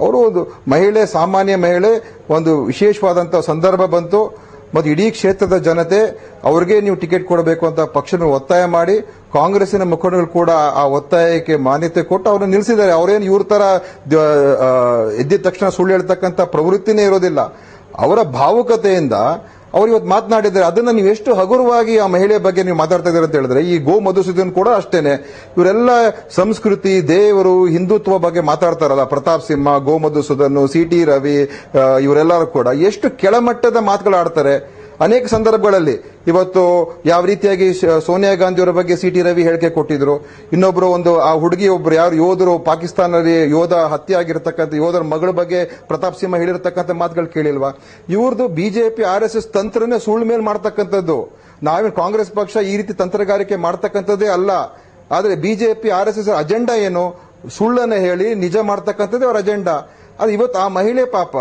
ಅವರು ಒಂದು ಮಹಿಳೆ, ಸಾಮಾನ್ಯ ಮಹಿಳೆ. ಒಂದು ವಿಶೇಷವಾದಂತಹ ಸಂದರ್ಭ ಬಂತು ಮತ್ತು ಇಡೀ ಕ್ಷೇತ್ರದ ಜನತೆ ಅವ್ರಿಗೆ ನೀವು ಟಿಕೆಟ್ ಕೊಡಬೇಕು ಅಂತ ಪಕ್ಷದ ಒತ್ತಾಯ ಮಾಡಿ ಕಾಂಗ್ರೆಸ್ಸಿನ ಮುಖಂಡಗಳು ಕೂಡ ಆ ಒತ್ತಾಯಕ್ಕೆ ಮಾನ್ಯತೆ ಕೊಟ್ಟು ಅವ್ರನ್ನ ನಿಲ್ಲಿಸಿದ್ದಾರೆ. ಅವರೇನು ಇವ್ರ ತರ ಎದ್ದಿದ ತಕ್ಷಣ ಸುಳ್ಳು ಹೇಳ್ತಕ್ಕಂಥ ಪ್ರವೃತ್ತಿನೇ ಇರೋದಿಲ್ಲ. ಅವರ ಭಾವುಕತೆಯಿಂದ ಅವ್ರು ಇವತ್ತು ಮಾತನಾಡಿದ್ದಾರೆ. ಅದನ್ನ ನೀವು ಎಷ್ಟು ಹಗುರವಾಗಿ ಆ ಮಹಿಳೆಯ ಬಗ್ಗೆ ನೀವು ಮಾತಾಡ್ತಾ ಇದ್ದೀರ ಅಂತ ಹೇಳಿದ್ರೆ, ಈ ಗೋ ಮಧುಸೂದನ್ ಕೂಡ ಅಷ್ಟೇನೆ. ಇವರೆಲ್ಲ ಸಂಸ್ಕೃತಿ, ದೇವರು, ಹಿಂದುತ್ವ ಬಗ್ಗೆ ಮಾತಾಡ್ತಾರಲ್ಲ, ಪ್ರತಾಪ್ ಸಿಂಹ, ಗೋ ಮಧುಸೂದನ್, CT ರವಿ, ಇವರೆಲ್ಲರೂ ಕೂಡ ಎಷ್ಟು ಕೆಳಮಟ್ಟದ ಮಾತುಗಳಾಡ್ತಾರೆ. ಅನೇಕ ಸಂದರ್ಭಗಳಲ್ಲಿ ಇವತ್ತು ಯಾವ ರೀತಿಯಾಗಿ ಸೋನಿಯಾ ಗಾಂಧಿ ಅವರ ಬಗ್ಗೆ CT ರವಿ ಹೇಳಿಕೆ ಕೊಟ್ಟಿದ್ರು. ಇನ್ನೊಬ್ರು ಆ ಹುಡುಗಿ ಒಬ್ರು ಯಾರು ಯೋಧರು ಪಾಕಿಸ್ತಾನದಲ್ಲಿ ಯೋಧ ಹತ್ಯೆ ಆಗಿರತಕ್ಕಂಥ ಯೋಧರ ಮಗಳ ಬಗ್ಗೆ ಪ್ರತಾಪ್ ಸಿಂಹ ಹೇಳಿರತಕ್ಕಂಥ ಮಾತುಗಳು ಕೇಳಿಲ್ವಾ? ಇವ್ರದ್ದು ಬಿಜೆಪಿ RSS ತಂತ್ರನೇ ಸುಳ್ಳು ಮೇಲೆ ಮಾಡ್ತಕ್ಕಂಥದ್ದು. ನಾವೇನು ಕಾಂಗ್ರೆಸ್ ಪಕ್ಷ ಈ ರೀತಿ ತಂತ್ರಗಾರಿಕೆ ಮಾಡ್ತಕ್ಕಂಥದ್ದೇ ಅಲ್ಲ. ಆದ್ರೆ ಬಿಜೆಪಿ RSS ಅಜೆಂಡಾ ಏನು? ಸುಳ್ಳನ್ನ ಹೇಳಿ ನಿಜ ಮಾಡ್ತಕ್ಕಂಥದ್ದೇ ಅವರ ಅಜೆಂಡಾ. ಅದು ಇವತ್ತು ಆ ಮಹಿಳೆ ಪಾಪ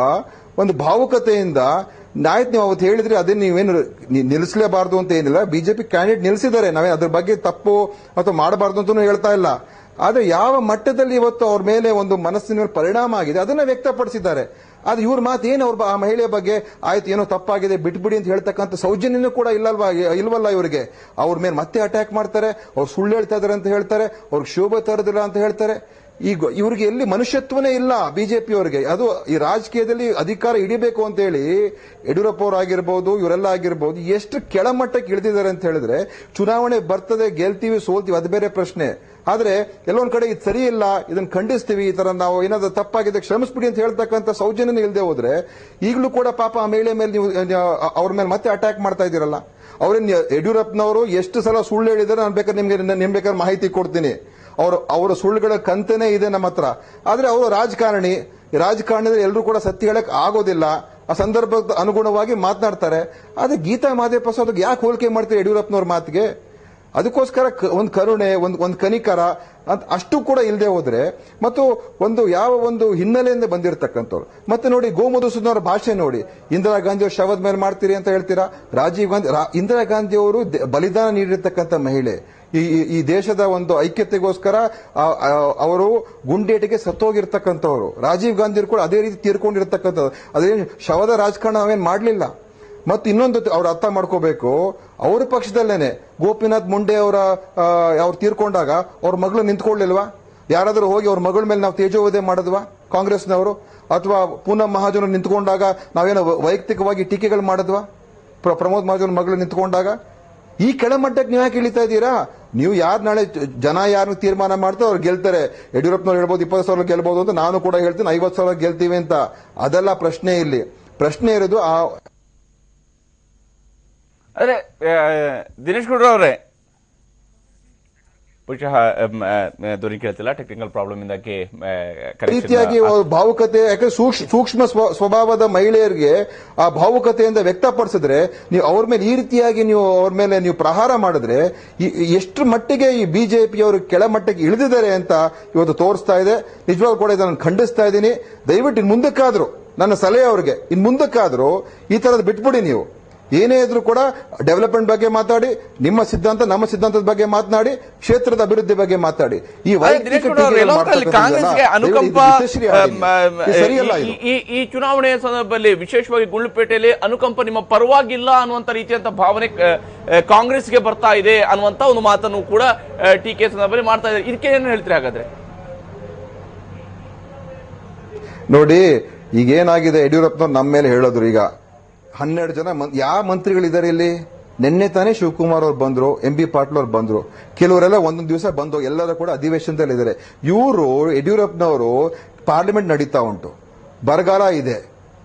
ಒಂದು ಭಾವುಕತೆಯಿಂದ ಆಯ್ತು, ನೀವು ಅವತ್ತು ಹೇಳಿದ್ರೆ ಅದನ್ನ ನೀವೇನು ನಿಲ್ಲಿಸಲೇಬಾರದು ಅಂತ ಏನಿಲ್ಲ. ಬಿಜೆಪಿ ಕ್ಯಾಂಡಿಡೇಟ್ ನಿಲ್ಲಿಸಿದ್ದಾರೆ, ನಾವೇ ಅದ್ರ ಬಗ್ಗೆ ತಪ್ಪು ಅಥವಾ ಮಾಡಬಾರ್ದು ಅಂತ ಹೇಳ್ತಾ ಇಲ್ಲ. ಆದ್ರೆ ಯಾವ ಮಟ್ಟದಲ್ಲಿ ಇವತ್ತು ಅವ್ರ ಮೇಲೆ ಒಂದು ಮನಸ್ಸಿನ ಮೇಲೆ ಪರಿಣಾಮ ಆಗಿದೆ ಅದನ್ನ ವ್ಯಕ್ತಪಡಿಸಿದ್ದಾರೆ. ಆದ್ರೆ ಇವ್ರ ಮಾತು ಏನು, ಅವ್ರ ಆ ಮಹಿಳೆಯ ಬಗ್ಗೆ ಆಯ್ತು ಏನೋ ತಪ್ಪಾಗಿದೆ ಬಿಟ್ಬಿಡಿ ಅಂತ ಹೇಳ್ತಕ್ಕಂಥ ಸೌಜನ್ಯನೂ ಕೂಡ ಇಲ್ವಲ್ಲ ಇವರಿಗೆ. ಅವ್ರ ಮೇಲೆ ಮತ್ತೆ ಅಟ್ಯಾಕ್ ಮಾಡ್ತಾರೆ, ಅವ್ರು ಸುಳ್ಳು ಹೇಳ್ತಾ ಇದಾರೆ ಅಂತ ಹೇಳ್ತಾರೆ, ಅವ್ರಿಗೆ ಶೋಭೆ ತರೋದಿಲ್ಲ ಅಂತ ಹೇಳ್ತಾರೆ. ಈಗ ಇವ್ರಿಗೆ ಎಲ್ಲಿ ಮನುಷ್ಯತ್ವನೇ ಇಲ್ಲ ಬಿಜೆಪಿ ಅವರಿಗೆ. ಅದು ಈ ರಾಜಕೀಯದಲ್ಲಿ ಅಧಿಕಾರ ಹಿಡಿಬೇಕು ಅಂತ ಹೇಳಿ ಯಡಿಯೂರಪ್ಪ ಅವರಾಗಿರ್ಬೋದು, ಇವರೆಲ್ಲ ಆಗಿರ್ಬೋದು, ಎಷ್ಟು ಕೆಳಮಟ್ಟಕ್ಕೆ ಇಳಿದಿದ್ದಾರೆ ಅಂತ ಹೇಳಿದ್ರೆ, ಚುನಾವಣೆ ಬರ್ತದೆ, ಗೆಲ್ತೀವಿ ಸೋಲ್ತೀವಿ ಅದು ಬೇರೆ ಪ್ರಶ್ನೆ. ಆದ್ರೆ ಎಲ್ಲೊಂದ್ ಕಡೆ ಇದು ಸರಿ ಇಲ್ಲ, ಇದನ್ನ ಖಂಡಿಸ್ತೀವಿ, ಈ ತರ ನಾವು ಏನಾದ್ರು ತಪ್ಪಾಗಿದೆ ಕ್ಷಮಿಸ್ಬಿಡಿ ಅಂತ ಹೇಳ್ತಕ್ಕಂಥ ಸೌಜನ್ಯನ ಇಲ್ಲದೆ ಹೋದ್ರೆ, ಈಗಲೂ ಕೂಡ ಪಾಪ ಆ ಮಹಿಳೆ ಮೇಲೆ ನೀವು ಅವ್ರ ಮೇಲೆ ಮತ್ತೆ ಅಟ್ಯಾಕ್ ಮಾಡ್ತಾ ಇದ್ದೀರಲ್ಲ. ಅವ್ರೇನ್ ಯಡಿಯೂರಪ್ಪನವರು ಎಷ್ಟು ಸಲ ಸುಳ್ಳು ಹೇಳಿದಾರೆ ನಾನು ಬೇಕಾದ್ರೆ ನಿಮ್ಗೆ ಬೇಕಾದ್ರೆ ಮಾಹಿತಿ ಕೊಡ್ತೀನಿ. ಅವರ ಸುಳ್ಳುಗಳ ಕಂತೆನೇ ಇದೆ ನಮ್ಮ ಹತ್ರ. ಆದ್ರೆ ಅವರು ರಾಜಕಾರಣದಲ್ಲಿ ಎಲ್ಲರೂ ಕೂಡ ಸತ್ಯ ಹೇಳಕ್ ಆಗೋದಿಲ್ಲ. ಆ ಸಂದರ್ಭದ ಅನುಗುಣವಾಗಿ ಮಾತನಾಡ್ತಾರೆ. ಆದ್ರೆ ಗೀತಾ ಮಹದೇವ ಪ್ರಸಾದ್ ಯಾಕೆ ಹೋಲಿಕೆ ಮಾಡ್ತೀರಿ ಯಡಿಯೂರಪ್ಪನವ್ರ ಮಾತಿಗೆ? ಅದಕ್ಕೋಸ್ಕರ ಒಂದು ಕರುಣೆ, ಒಂದು ಕನಿಕರ ಅಂತ ಅಷ್ಟು ಕೂಡ ಇಲ್ಲದೆ ಹೋದ್ರೆ, ಮತ್ತು ಯಾವ ಒಂದು ಹಿನ್ನೆಲೆಯಿಂದ ಬಂದಿರತಕ್ಕಂಥವ್ರು. ಮತ್ತೆ ನೋಡಿ ಗೋಮಧುಸೂದನ್ ಅವರ ಭಾಷೆ ನೋಡಿ, ಇಂದಿರಾ ಗಾಂಧಿ ಅವರು ಶವದ ಮೇಲೆ ಮಾಡ್ತೀರಿ ಅಂತ ಹೇಳ್ತೀರಾ. ರಾಜೀವ್ ಗಾಂಧಿ, ಇಂದಿರಾ ಗಾಂಧಿ ಅವರು ಬಲಿದಾನ ನೀಡಿರ್ತಕ್ಕಂಥ ಮಹಿಳೆ. ಈ ದೇಶದ ಒಂದು ಐಕ್ಯತೆಗೋಸ್ಕರ ಅವರು ಗುಂಡೇಟಿಗೆ ಸತ್ತೋಗಿರ್ತಕ್ಕಂಥವ್ರು. ರಾಜೀವ್ ಗಾಂಧಿ ಕೂಡ ಅದೇ ರೀತಿ ತೀರ್ಕೊಂಡಿರ್ತಕ್ಕಂಥದ್ದು. ಅದೇನು ಶವದ ರಾಜಕಾರಣ ನಾವೇನು ಮಾಡಲಿಲ್ಲ. ಮತ್ತು ಇನ್ನೊಂದು ಅವ್ರು ಅರ್ಥ ಮಾಡ್ಕೋಬೇಕು, ಅವ್ರ ಪಕ್ಷದಲ್ಲೇನೆ ಗೋಪಿನಾಥ್ ಮುಂಡೆ ಅವ್ರು ತೀರ್ಕೊಂಡಾಗ ಅವ್ರ ಮಗಳು ನಿಂತ್ಕೊಳ್ಳಿಲ್ವಾ? ಯಾರಾದರೂ ಹೋಗಿ ಅವ್ರ ಮಗಳ ಮೇಲೆ ನಾವು ತೇಜೋವಧೆ ಮಾಡಿದ್ವಾ ಕಾಂಗ್ರೆಸ್ನವರು? ಅಥವಾ ಪೂನಂ ಮಹಾಜನ್ ನಿಂತ್ಕೊಂಡಾಗ ನಾವೇನೋ ವೈಯಕ್ತಿಕವಾಗಿ ಟೀಕೆಗಳು ಮಾಡಿದ್ವಾ? ಪ್ರಮೋದ್ ಮಹಾಜನ್ ಮಗಳು ನಿಂತ್ಕೊಂಡಾಗ ಈ ಕೆಳಮಟ್ಟಕ್ಕೆ ನೀವು ಯಾಕೆ ಇಳಿತಾ ಇದ್ದೀರಾ? ನೀವು ಯಾರು ನಾಳೆ ಜನ ಯಾರನ್ನು ತೀರ್ಮಾನ ಮಾಡ್ತಾರೆ ಅವ್ರು ಗೆಲ್ತಾರೆ. ಯಡಿಯೂರಪ್ಪನವ್ರು ಹೇಳ್ಬೋದು 20 ಸಾವಿರ ಗೆಲ್ಬಹುದು ಅಂತ, ನಾನು ಕೂಡ ಹೇಳ್ತೀನಿ 50 ಸಾವಿರ ಗೆಲ್ತೀವಿ ಅಂತ. ಅದೆಲ್ಲ ಪ್ರಶ್ನೆ ಇಲ್ಲಿ. ಪ್ರಶ್ನೆ ಇರೋದು ಆದರೆ ದಿನೇಶ್ ಗೌಡ್ರ ಅವರೇ, ಬಹುಶಃ ಧ್ವನಿ ಕೇಳ್ತಿಲ್ಲ, ಟೆಕ್ನಿಕಲ್ ಪ್ರಾಬ್ಲಮ್ ಇಂದಾಗಿ ರೀತಿಯಾಗಿ ಭಾವುಕತೆ, ಯಾಕಂದ್ರೆ ಸೂಕ್ಷ್ಮ ಸ್ವಭಾವದ ಮಹಿಳೆಯರಿಗೆ ಆ ಭಾವುಕತೆಯಿಂದ ವ್ಯಕ್ತಪಡಿಸಿದ್ರೆ, ನೀವು ಅವ್ರ ಮೇಲೆ ಈ ರೀತಿಯಾಗಿ ಅವ್ರ ಮೇಲೆ ನೀವು ಪ್ರಹಾರ ಮಾಡಿದ್ರೆ ಎಷ್ಟು ಮಟ್ಟಿಗೆ ಈ ಬಿಜೆಪಿಯವರು ಕೆಳಮಟ್ಟಕ್ಕೆ ಇಳಿದಿದ್ದಾರೆ ಅಂತ ಇವತ್ತು ತೋರಿಸ್ತಾ ಇದೆ. ನಿಜವಾಗ್ಲೂ ಕೂಡ ಇದನ್ನು ಖಂಡಿಸ್ತಾ ಇದ್ದೀನಿ. ದಯವಿಟ್ಟು ಇನ್ನು ಮುಂದಕ್ಕಾದ್ರೂ ನನ್ನ ಸಲಹೆ ಅವ್ರಿಗೆ, ಇನ್ನು ಮುಂದಕ್ಕಾದ್ರೂ ಈ ತರದ್ ಬಿಟ್ಬಿಡಿ. ನೀವು ಏನೇ ಇದ್ರೂ ಕೂಡ ಡೆವಲಪ್ಮೆಂಟ್ ಬಗ್ಗೆ ಮಾತಾಡಿ, ನಿಮ್ಮ ಸಿದ್ಧಾಂತ ನಮ್ಮ ಸಿದ್ಧಾಂತದ ಬಗ್ಗೆ ಮಾತನಾಡಿ, ಕ್ಷೇತ್ರದ ಅಭಿವೃದ್ಧಿ ಬಗ್ಗೆ ಮಾತಾಡಿ. ಈ ಈ ಚುನಾವಣೆಯ ಸಂದರ್ಭದಲ್ಲಿ ವಿಶೇಷವಾಗಿ ಗುಂಡ್ಲುಪೇಟೆಯಲ್ಲಿ ಅನುಕಂಪ ನಿಮ್ಮ ಪರವಾಗಿಲ್ಲ ಅನ್ನುವಂತ ರೀತಿಯಂತ ಭಾವನೆ ಕಾಂಗ್ರೆಸ್ಗೆ ಬರ್ತಾ ಇದೆ ಅನ್ನುವಂತ ಒಂದು ಮಾತನ್ನು ಕೂಡ ಟೀಕೆ ಸಂದರ್ಭದಲ್ಲಿ ಮಾಡ್ತಾ ಇದ್ದಾರೆ. ಇದಕ್ಕೆ ಏನು ಹೇಳ್ತೀರಿ ಹಾಗಾದ್ರೆ? ನೋಡಿ, ಈಗೇನಾಗಿದೆ, ಯಡಿಯೂರಪ್ಪನವ್ರು ನಮ್ಮ ಮೇಲೆ ಹೇಳಿದ್ರು. ಈಗ 12 ಜನ ಯಾವ ಮಂತ್ರಿಗಳಿದ್ದಾರೆ ಇಲ್ಲಿ? ನಿನ್ನೆ ತಾನೇ ಶಿವಕುಮಾರ್ ಅವ್ರು ಬಂದ್ರು, MB ಪಾಟೀಲ್ ಅವ್ರು ಬಂದ್ರು, ಕೆಲವರೆಲ್ಲ ಒಂದೊಂದು ದಿವಸ ಬಂದು ಎಲ್ಲರೂ ಕೂಡ ಅಧಿವೇಶನದಲ್ಲಿದ್ದಾರೆ. ಇವರು ಯಡಿಯೂರಪ್ಪನವರು ಪಾರ್ಲಿಮೆಂಟ್ ನಡೀತಾ ಉಂಟು, ಬರಗಾಲ ಇದೆ,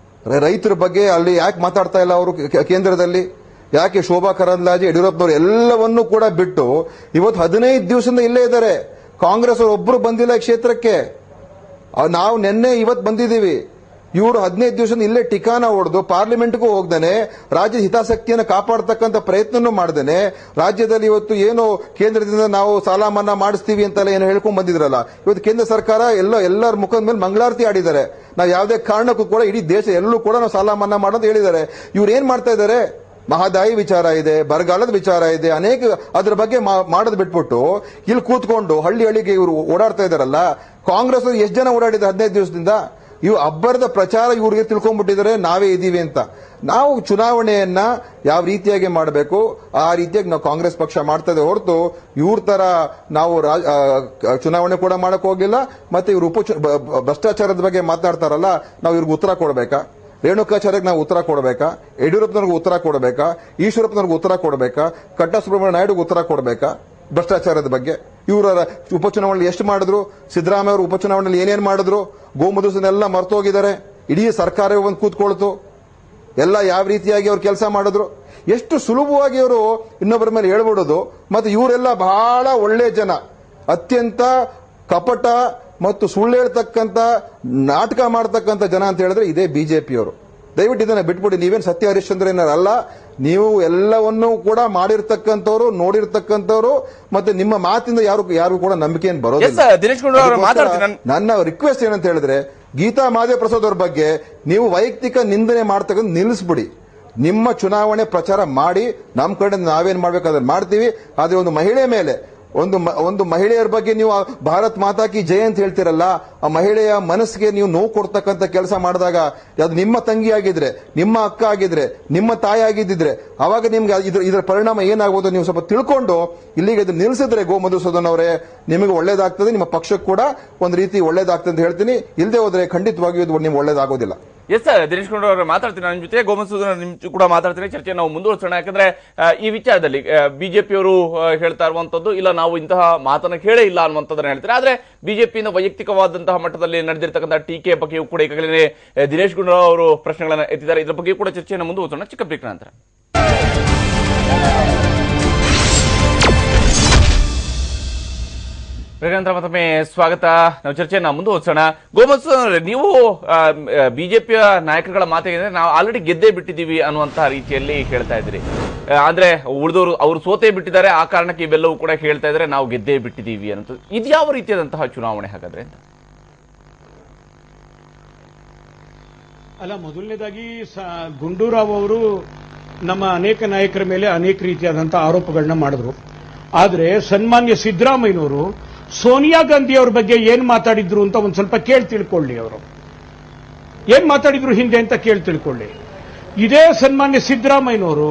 ರೈತರ ಬಗ್ಗೆ ಅಲ್ಲಿ ಯಾಕೆ ಮಾತಾಡ್ತಾ ಇಲ್ಲ ಅವರು ಕೇಂದ್ರದಲ್ಲಿ? ಯಾಕೆ ಶೋಭಾ ಕರಂದ್ಲಾಜೆ, ಯಡಿಯೂರಪ್ಪನವರು ಎಲ್ಲವನ್ನೂ ಕೂಡ ಬಿಟ್ಟು ಇವತ್ತು 15 ದಿವಸದಿಂದ ಇಲ್ಲೇ ಇದ್ದಾರೆ. ಕಾಂಗ್ರೆಸ್ ಅವರು ಒಬ್ಬರು ಬಂದಿಲ್ಲ ಕ್ಷೇತ್ರಕ್ಕೆ. ನಾವು ನಿನ್ನೆ ಇವತ್ತು ಬಂದಿದ್ದೀವಿ. ಇವರು 15 ದಿವಸದಿಂದ ಇಲ್ಲೇ ಟಿಕಾನ ಹೊಡೆದು ಪಾರ್ಲಿಮೆಂಟ್ಗೂ ಹೋಗ್ದೇನೆ, ರಾಜ್ಯದ ಹಿತಾಸಕ್ತಿಯನ್ನು ಕಾಪಾಡತಕ್ಕಂಥ ಪ್ರಯತ್ನನೂ ಮಾಡ್ದೇನೆ, ರಾಜ್ಯದಲ್ಲಿ ಇವತ್ತು ಏನು ಕೇಂದ್ರದಿಂದ ನಾವು ಸಾಲ ಮನ್ನಾ ಮಾಡಿಸ್ತೀವಿ ಅಂತೆಲ್ಲ ಏನು ಹೇಳ್ಕೊಂಡ್ ಬಂದಿದ್ರಲ್ಲ, ಇವತ್ತು ಕೇಂದ್ರ ಸರ್ಕಾರ ಎಲ್ಲರ ಮುಖದ ಮೇಲೆ ಮಂಗಳಾರತಿ ಆಡಿದ್ದಾರೆ. ನಾವು ಯಾವುದೇ ಕಾರಣಕ್ಕೂ ಕೂಡ ಇಡೀ ದೇಶ ಎಲ್ಲೂ ಕೂಡ ನಾವು ಸಾಲ ಮನ್ನಾ ಮಾಡೋದು ಹೇಳಿದ್ದಾರೆ. ಇವ್ರು ಏನ್ ಮಾಡ್ತಾ ಇದ್ದಾರೆ? ಮಹದಾಯಿ ವಿಚಾರ ಇದೆ, ಬರಗಾಲದ ವಿಚಾರ ಇದೆ, ಅನೇಕ ಅದ್ರ ಬಗ್ಗೆ ಮಾಡೋದು ಬಿಟ್ಬಿಟ್ಟು ಇಲ್ಲಿ ಕೂತ್ಕೊಂಡು ಹಳ್ಳಿಗೆ ಇವರು ಓಡಾಡ್ತಾ ಇದಾರಲ್ಲ. ಕಾಂಗ್ರೆಸ್ ಎಷ್ಟು ಜನ ಓಡಾಡಿದ್ದಾರೆ 15 ದಿವಸದಿಂದ? ಇವು ಅಬ್ಬರದ ಪ್ರಚಾರ ಇವ್ರಿಗೆ ತಿಳ್ಕೊಂಡ್ಬಿಟ್ಟಿದ್ದಾರೆ ನಾವೇ ಇದೀವಿ ಅಂತ. ನಾವು ಚುನಾವಣೆಯನ್ನ ಯಾವ ರೀತಿಯಾಗಿ ಮಾಡಬೇಕು ಆ ರೀತಿಯಾಗಿ ನಾವು ಕಾಂಗ್ರೆಸ್ ಪಕ್ಷ ಮಾಡ್ತದೆ ಹೊರತು ಇವ್ರ ತರ ನಾವು ಚುನಾವಣೆ ಕೂಡ ಮಾಡಕ್ ಹೋಗಿಲ್ಲ. ಮತ್ತೆ ಇವ್ರು ಭ್ರಷ್ಟಾಚಾರದ ಬಗ್ಗೆ ಮಾತನಾಡ್ತಾರಲ್ಲ, ನಾವು ಇವ್ರಿಗೆ ಉತ್ತರ ಕೊಡಬೇಕಾ? ರೇಣುಕಾಚಾರ್ಯಕ್ಕೆ ನಾವು ಉತ್ತರ ಕೊಡಬೇಕಾ? ಯಡಿಯೂರಪ್ಪನವ್ರಿಗೆ ಉತ್ತರ ಕೊಡಬೇಕಾ? ಈಶ್ವರಪ್ಪನವ್ರಿಗೆ ಉತ್ತರ ಕೊಡಬೇಕಾ? ಕಟ್ಟಾ ಸುಬ್ರಹ್ಮಣ್ಯ ನಾಯ್ಡುಗೆ ಉತ್ತರ ಕೊಡಬೇಕಾ ಭ್ರಷ್ಟಾಚಾರದ ಬಗ್ಗೆ? ಇವರ ಉಪಚುನಾವಣೆಯಲ್ಲಿ ಎಷ್ಟು ಮಾಡಿದ್ರು? ಸಿದ್ದರಾಮಯ್ಯ ಅವರು ಉಪಚುನಾವಣೆಯಲ್ಲಿ ಏನೇನು ಮಾಡಿದ್ರು? ಗೋಮಧುಸನೆಲ್ಲ ಮರ್ತೋಗಿದ್ದಾರೆ. ಇಡೀ ಸರ್ಕಾರ ಒಂದು ಕೂತ್ಕೊಳ್ತು, ಎಲ್ಲ ಯಾವ ರೀತಿಯಾಗಿ ಅವ್ರು ಕೆಲಸ ಮಾಡಿದ್ರು, ಎಷ್ಟು ಸುಲಭವಾಗಿ ಅವರು ಇನ್ನೊಬ್ಬರ ಮೇಲೆ ಹೇಳ್ಬಿಡೋದು. ಮತ್ತೆ ಇವರೆಲ್ಲ ಬಹಳ ಒಳ್ಳೆ ಜನ, ಅತ್ಯಂತ ಕಪಟ ಮತ್ತು ಸುಳ್ಳು ಹೇಳ್ತಕ್ಕಂಥ ನಾಟಕ ಮಾಡ್ತಕ್ಕಂಥ ಜನ ಅಂತ ಹೇಳಿದ್ರೆ ಇದೇ ಬಿಜೆಪಿಯವರು. ದಯವಿಟ್ಟು ಇದನ್ನ ಬಿಟ್ಬಿಡಿ. ನೀವೇನು ಸತ್ಯ ಹರಿಶ್ಚಂದ್ರನಲ್ಲ, ನೀವು ಎಲ್ಲವನ್ನೂ ಕೂಡ ಮಾಡಿರ್ತಕ್ಕಂಥವ್ರು, ನೋಡಿರ್ತಕ್ಕಂಥವ್ರು, ಮತ್ತೆ ನಿಮ್ಮ ಮಾತಿಂದ ಯಾರು ಕೂಡ ನಂಬಿಕೆ ಏನು ಬರೋದಿಲ್ಲ. ನನ್ನ ರಿಕ್ವೆಸ್ಟ್ ಏನಂತ ಹೇಳಿದ್ರೆ, ಗೀತಾ ಮಹಾದೇವ ಪ್ರಸಾದ್ ಅವ್ರ ಬಗ್ಗೆ ನೀವು ವೈಯಕ್ತಿಕ ನಿಂದನೆ ಮಾಡ್ತಕ್ಕಂಥ ನಿಲ್ಲಿಸ್ಬಿಡಿ. ನಿಮ್ಮ ಚುನಾವಣೆ ಪ್ರಚಾರ ಮಾಡಿ, ನಮ್ಮ ಕಡೆ ನಾವೇನ್ ಮಾಡ್ಬೇಕಾದ್ರೆ ಮಾಡ್ತೀವಿ. ಆದ್ರೆ ಒಂದು ಮಹಿಳೆ ಮೇಲೆ ಒಂದು ಮಹಿಳೆಯರ ಬಗ್ಗೆ ನೀವು ಭಾರತ್ ಮಾತಾ ಕಿ ಜಯ ಅಂತ ಹೇಳ್ತಿರಲ್ಲ, ಆ ಮಹಿಳೆಯ ಮನಸ್ಸಿಗೆ ನೀವು ನೋವು ಕೊಡ್ತಕ್ಕಂಥ ಕೆಲಸ ಮಾಡಿದಾಗ, ಅದು ನಿಮ್ಮ ತಂಗಿ ಆಗಿದ್ರೆ, ನಿಮ್ಮ ಅಕ್ಕ ಆಗಿದ್ರೆ, ನಿಮ್ಮ ತಾಯಿ ಆಗಿದ್ದಿದ್ರೆ, ಅವಾಗ ನಿಮ್ಗೆ ಇದರ ಪರಿಣಾಮ ಏನಾಗ್ಬೋದು ನೀವು ಸ್ವಲ್ಪ ತಿಳ್ಕೊಂಡು ಇಲ್ಲಿಗೆ ಇದು ನಿಲ್ಲಿಸಿದ್ರೆ ಗೋಮಧುಸೂದನ್ ಅವರೇ ನಿಮಗೆ ಒಳ್ಳೇದಾಗ್ತದೆ, ನಿಮ್ಮ ಪಕ್ಷಕ್ಕೆ ಕೂಡ ಒಂದು ರೀತಿ ಒಳ್ಳೇದಾಗ್ತದೆ ಅಂತ ಹೇಳ್ತೀನಿ. ಇಲ್ಲದೆ ಹೋದ್ರೆ ಖಂಡಿತವಾಗಿಯೂ ಇದು ನಿಮ್ಗೆ ಒಳ್ಳೇದಾಗೋದಿಲ್ಲ. ಎಸ್ ಸರ್, ದಿನೇಶ್ ಗುಂಡೂರಾವ್ ಅವರು ಮಾತಾಡ್ತೀನಿ, ನನ್ನ ಜೊತೆ ಗೋಮಧುಸೂದನ್ ನಿಮ್ ಕೂಡ ಮಾತಾಡ್ತೀನಿ. ಚರ್ಚೆ ನಾವು ಮುಂದುವರಿಸೋಣ. ಯಾಕಂದ್ರೆ ಈ ವಿಚಾರದಲ್ಲಿ ಬಿಜೆಪಿಯವರು ಹೇಳ್ತಾ ಇರುವಂತದ್ದು ಇಲ್ಲ, ನಾವು ಇಂತಹ ಮಾತನ್ನ ಕೇಳೇ ಇಲ್ಲ ಅನ್ನುವಂಥದ್ದನ್ನ ಹೇಳ್ತಾರೆ. ಆದ್ರೆ ಬಿಜೆಪಿಯಿಂದ ವೈಯಕ್ತಿಕವಾದಂತಹ ಮಟ್ಟದಲ್ಲಿ ನಡೆದಿರ್ತಕ್ಕಂಥ ಟೀಕೆ ಬಗ್ಗೆಯೂ ಕೂಡ ಈಗಾಗಲೇ ದಿನೇಶ್ ಗುಂಡೂರಾವ್ ಅವರು ಪ್ರಶ್ನೆಗಳನ್ನ ಎತ್ತಿದ್ದಾರೆ. ಇದರ ಬಗ್ಗೆ ಕೂಡ ಚರ್ಚೆಯನ್ನು ಮುಂದುವರಿಸೋಣ ಚಿಕ್ಕ ಬ್ರೇಕ್ ನಂತರ. ನಂತರ ಮತ್ತೊಮ್ಮೆ ಸ್ವಾಗತ. ನಾವು ಚರ್ಚೆಯನ್ನ ಮುಂದುವರಿಸೋಣ. ಗೋಮಧುಸೂದನ್ ಅವರೇ, ನೀವು ಬಿಜೆಪಿಯ ನಾಯಕರುಗಳ ಮಾತಿಗೆ ನಾವು ಆಲ್ರೆಡಿ ಗೆದ್ದೇ ಬಿಟ್ಟಿದ್ದೀವಿ ಅನ್ನುವಂತಹ ರೀತಿಯಲ್ಲಿ ಹೇಳ್ತಾ ಇದ್ದೀರಿ. ಆದ್ರೆ ಉಳಿದವರು ಅವರು ಸೋತೇ ಬಿಟ್ಟಿದ್ದಾರೆ, ಆ ಕಾರಣಕ್ಕೆ ಇವೆಲ್ಲವೂ ಕೂಡ ಹೇಳ್ತಾ ಇದ್ದಾರೆ ನಾವು ಗೆದ್ದೇ ಬಿಟ್ಟಿದ್ದೀವಿ ಅನ್ನೋದು. ಇದು ಯಾವ ರೀತಿಯಾದಂತಹ ಚುನಾವಣೆ ಹಾಗಾದ್ರೆ ಅಂತ? ಅಲ್ಲ, ಮೊದಲನೇದಾಗಿ ಗುಂಡೂರಾವ್ ಅವರು ನಮ್ಮ ಅನೇಕ ನಾಯಕರ ಮೇಲೆ ಅನೇಕ ರೀತಿಯಾದಂತಹ ಆರೋಪಗಳನ್ನ ಮಾಡಿದ್ರು. ಆದ್ರೆ ಸನ್ಮಾನ್ಯ ಸಿದ್ದರಾಮಯ್ಯನವರು ಸೋನಿಯಾ ಗಾಂಧಿ ಅವ್ರ ಬಗ್ಗೆ ಏನ್ ಮಾತಾಡಿದ್ರು ಅಂತ ಒಂದ್ ಸ್ವಲ್ಪ ಕೇಳಿ ತಿಳ್ಕೊಳ್ಳಿ. ಅವರು ಏನ್ ಮಾತಾಡಿದ್ರು ಹಿಂದೆ ಅಂತ ಕೇಳಿ ತಿಳ್ಕೊಳ್ಳಿ. ಇದೇ ಸನ್ಮಾನ್ಯ ಸಿದ್ದರಾಮಯ್ಯನವರು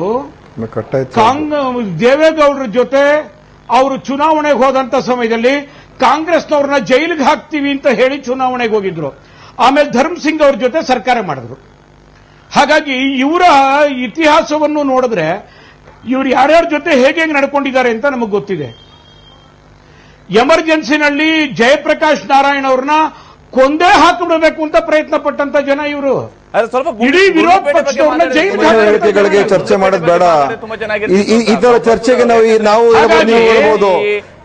ದೇವೇಗೌಡರ ಜೊತೆ ಅವರು ಚುನಾವಣೆಗೆ ಹೋದಂತ ಸಮಯದಲ್ಲಿ ಕಾಂಗ್ರೆಸ್ನವ್ರನ್ನ ಜೈಲಿಗೆ ಹಾಕ್ತೀವಿ ಅಂತ ಹೇಳಿ ಚುನಾವಣೆಗೆ ಹೋಗಿದ್ರು. ಆಮೇಲೆ ಧರ್ಮಸಿಂಗ್ ಅವ್ರ ಜೊತೆ ಸರ್ಕಾರ ಮಾಡಿದ್ರು. ಹಾಗಾಗಿ ಇವರ ಇತಿಹಾಸವನ್ನು ನೋಡಿದ್ರೆ ಇವರು ಯಾರ್ಯಾರ ಜೊತೆ ಹೇಗೆ ನಡ್ಕೊಂಡಿದ್ದಾರೆ ಅಂತ ನಮಗೆ ಗೊತ್ತಿದೆ. ಎಮರ್ಜೆನ್ಸಿನಲ್ಲಿ ಜಯಪ್ರಕಾಶ್ ನಾರಾಯಣ್ ಅವ್ರನ್ನ ಕೊಂದೇ ಹಾಕಿಬಿಡಬೇಕು ಅಂತ ಪ್ರಯತ್ನ ಪಟ್ಟಂತ ಜನ ಇವರು. ಇಡೀ ವಿರೋಧ ಪಕ್ಷದವ್ರನ್ನ ಜೈಲಿಗೆ ಚರ್ಚೆ ಮಾಡೋದು ಬೇಡ. ಇದರ ಚರ್ಚೆಗೆ ನಾವು ಹೇಳ್ಬೋದು.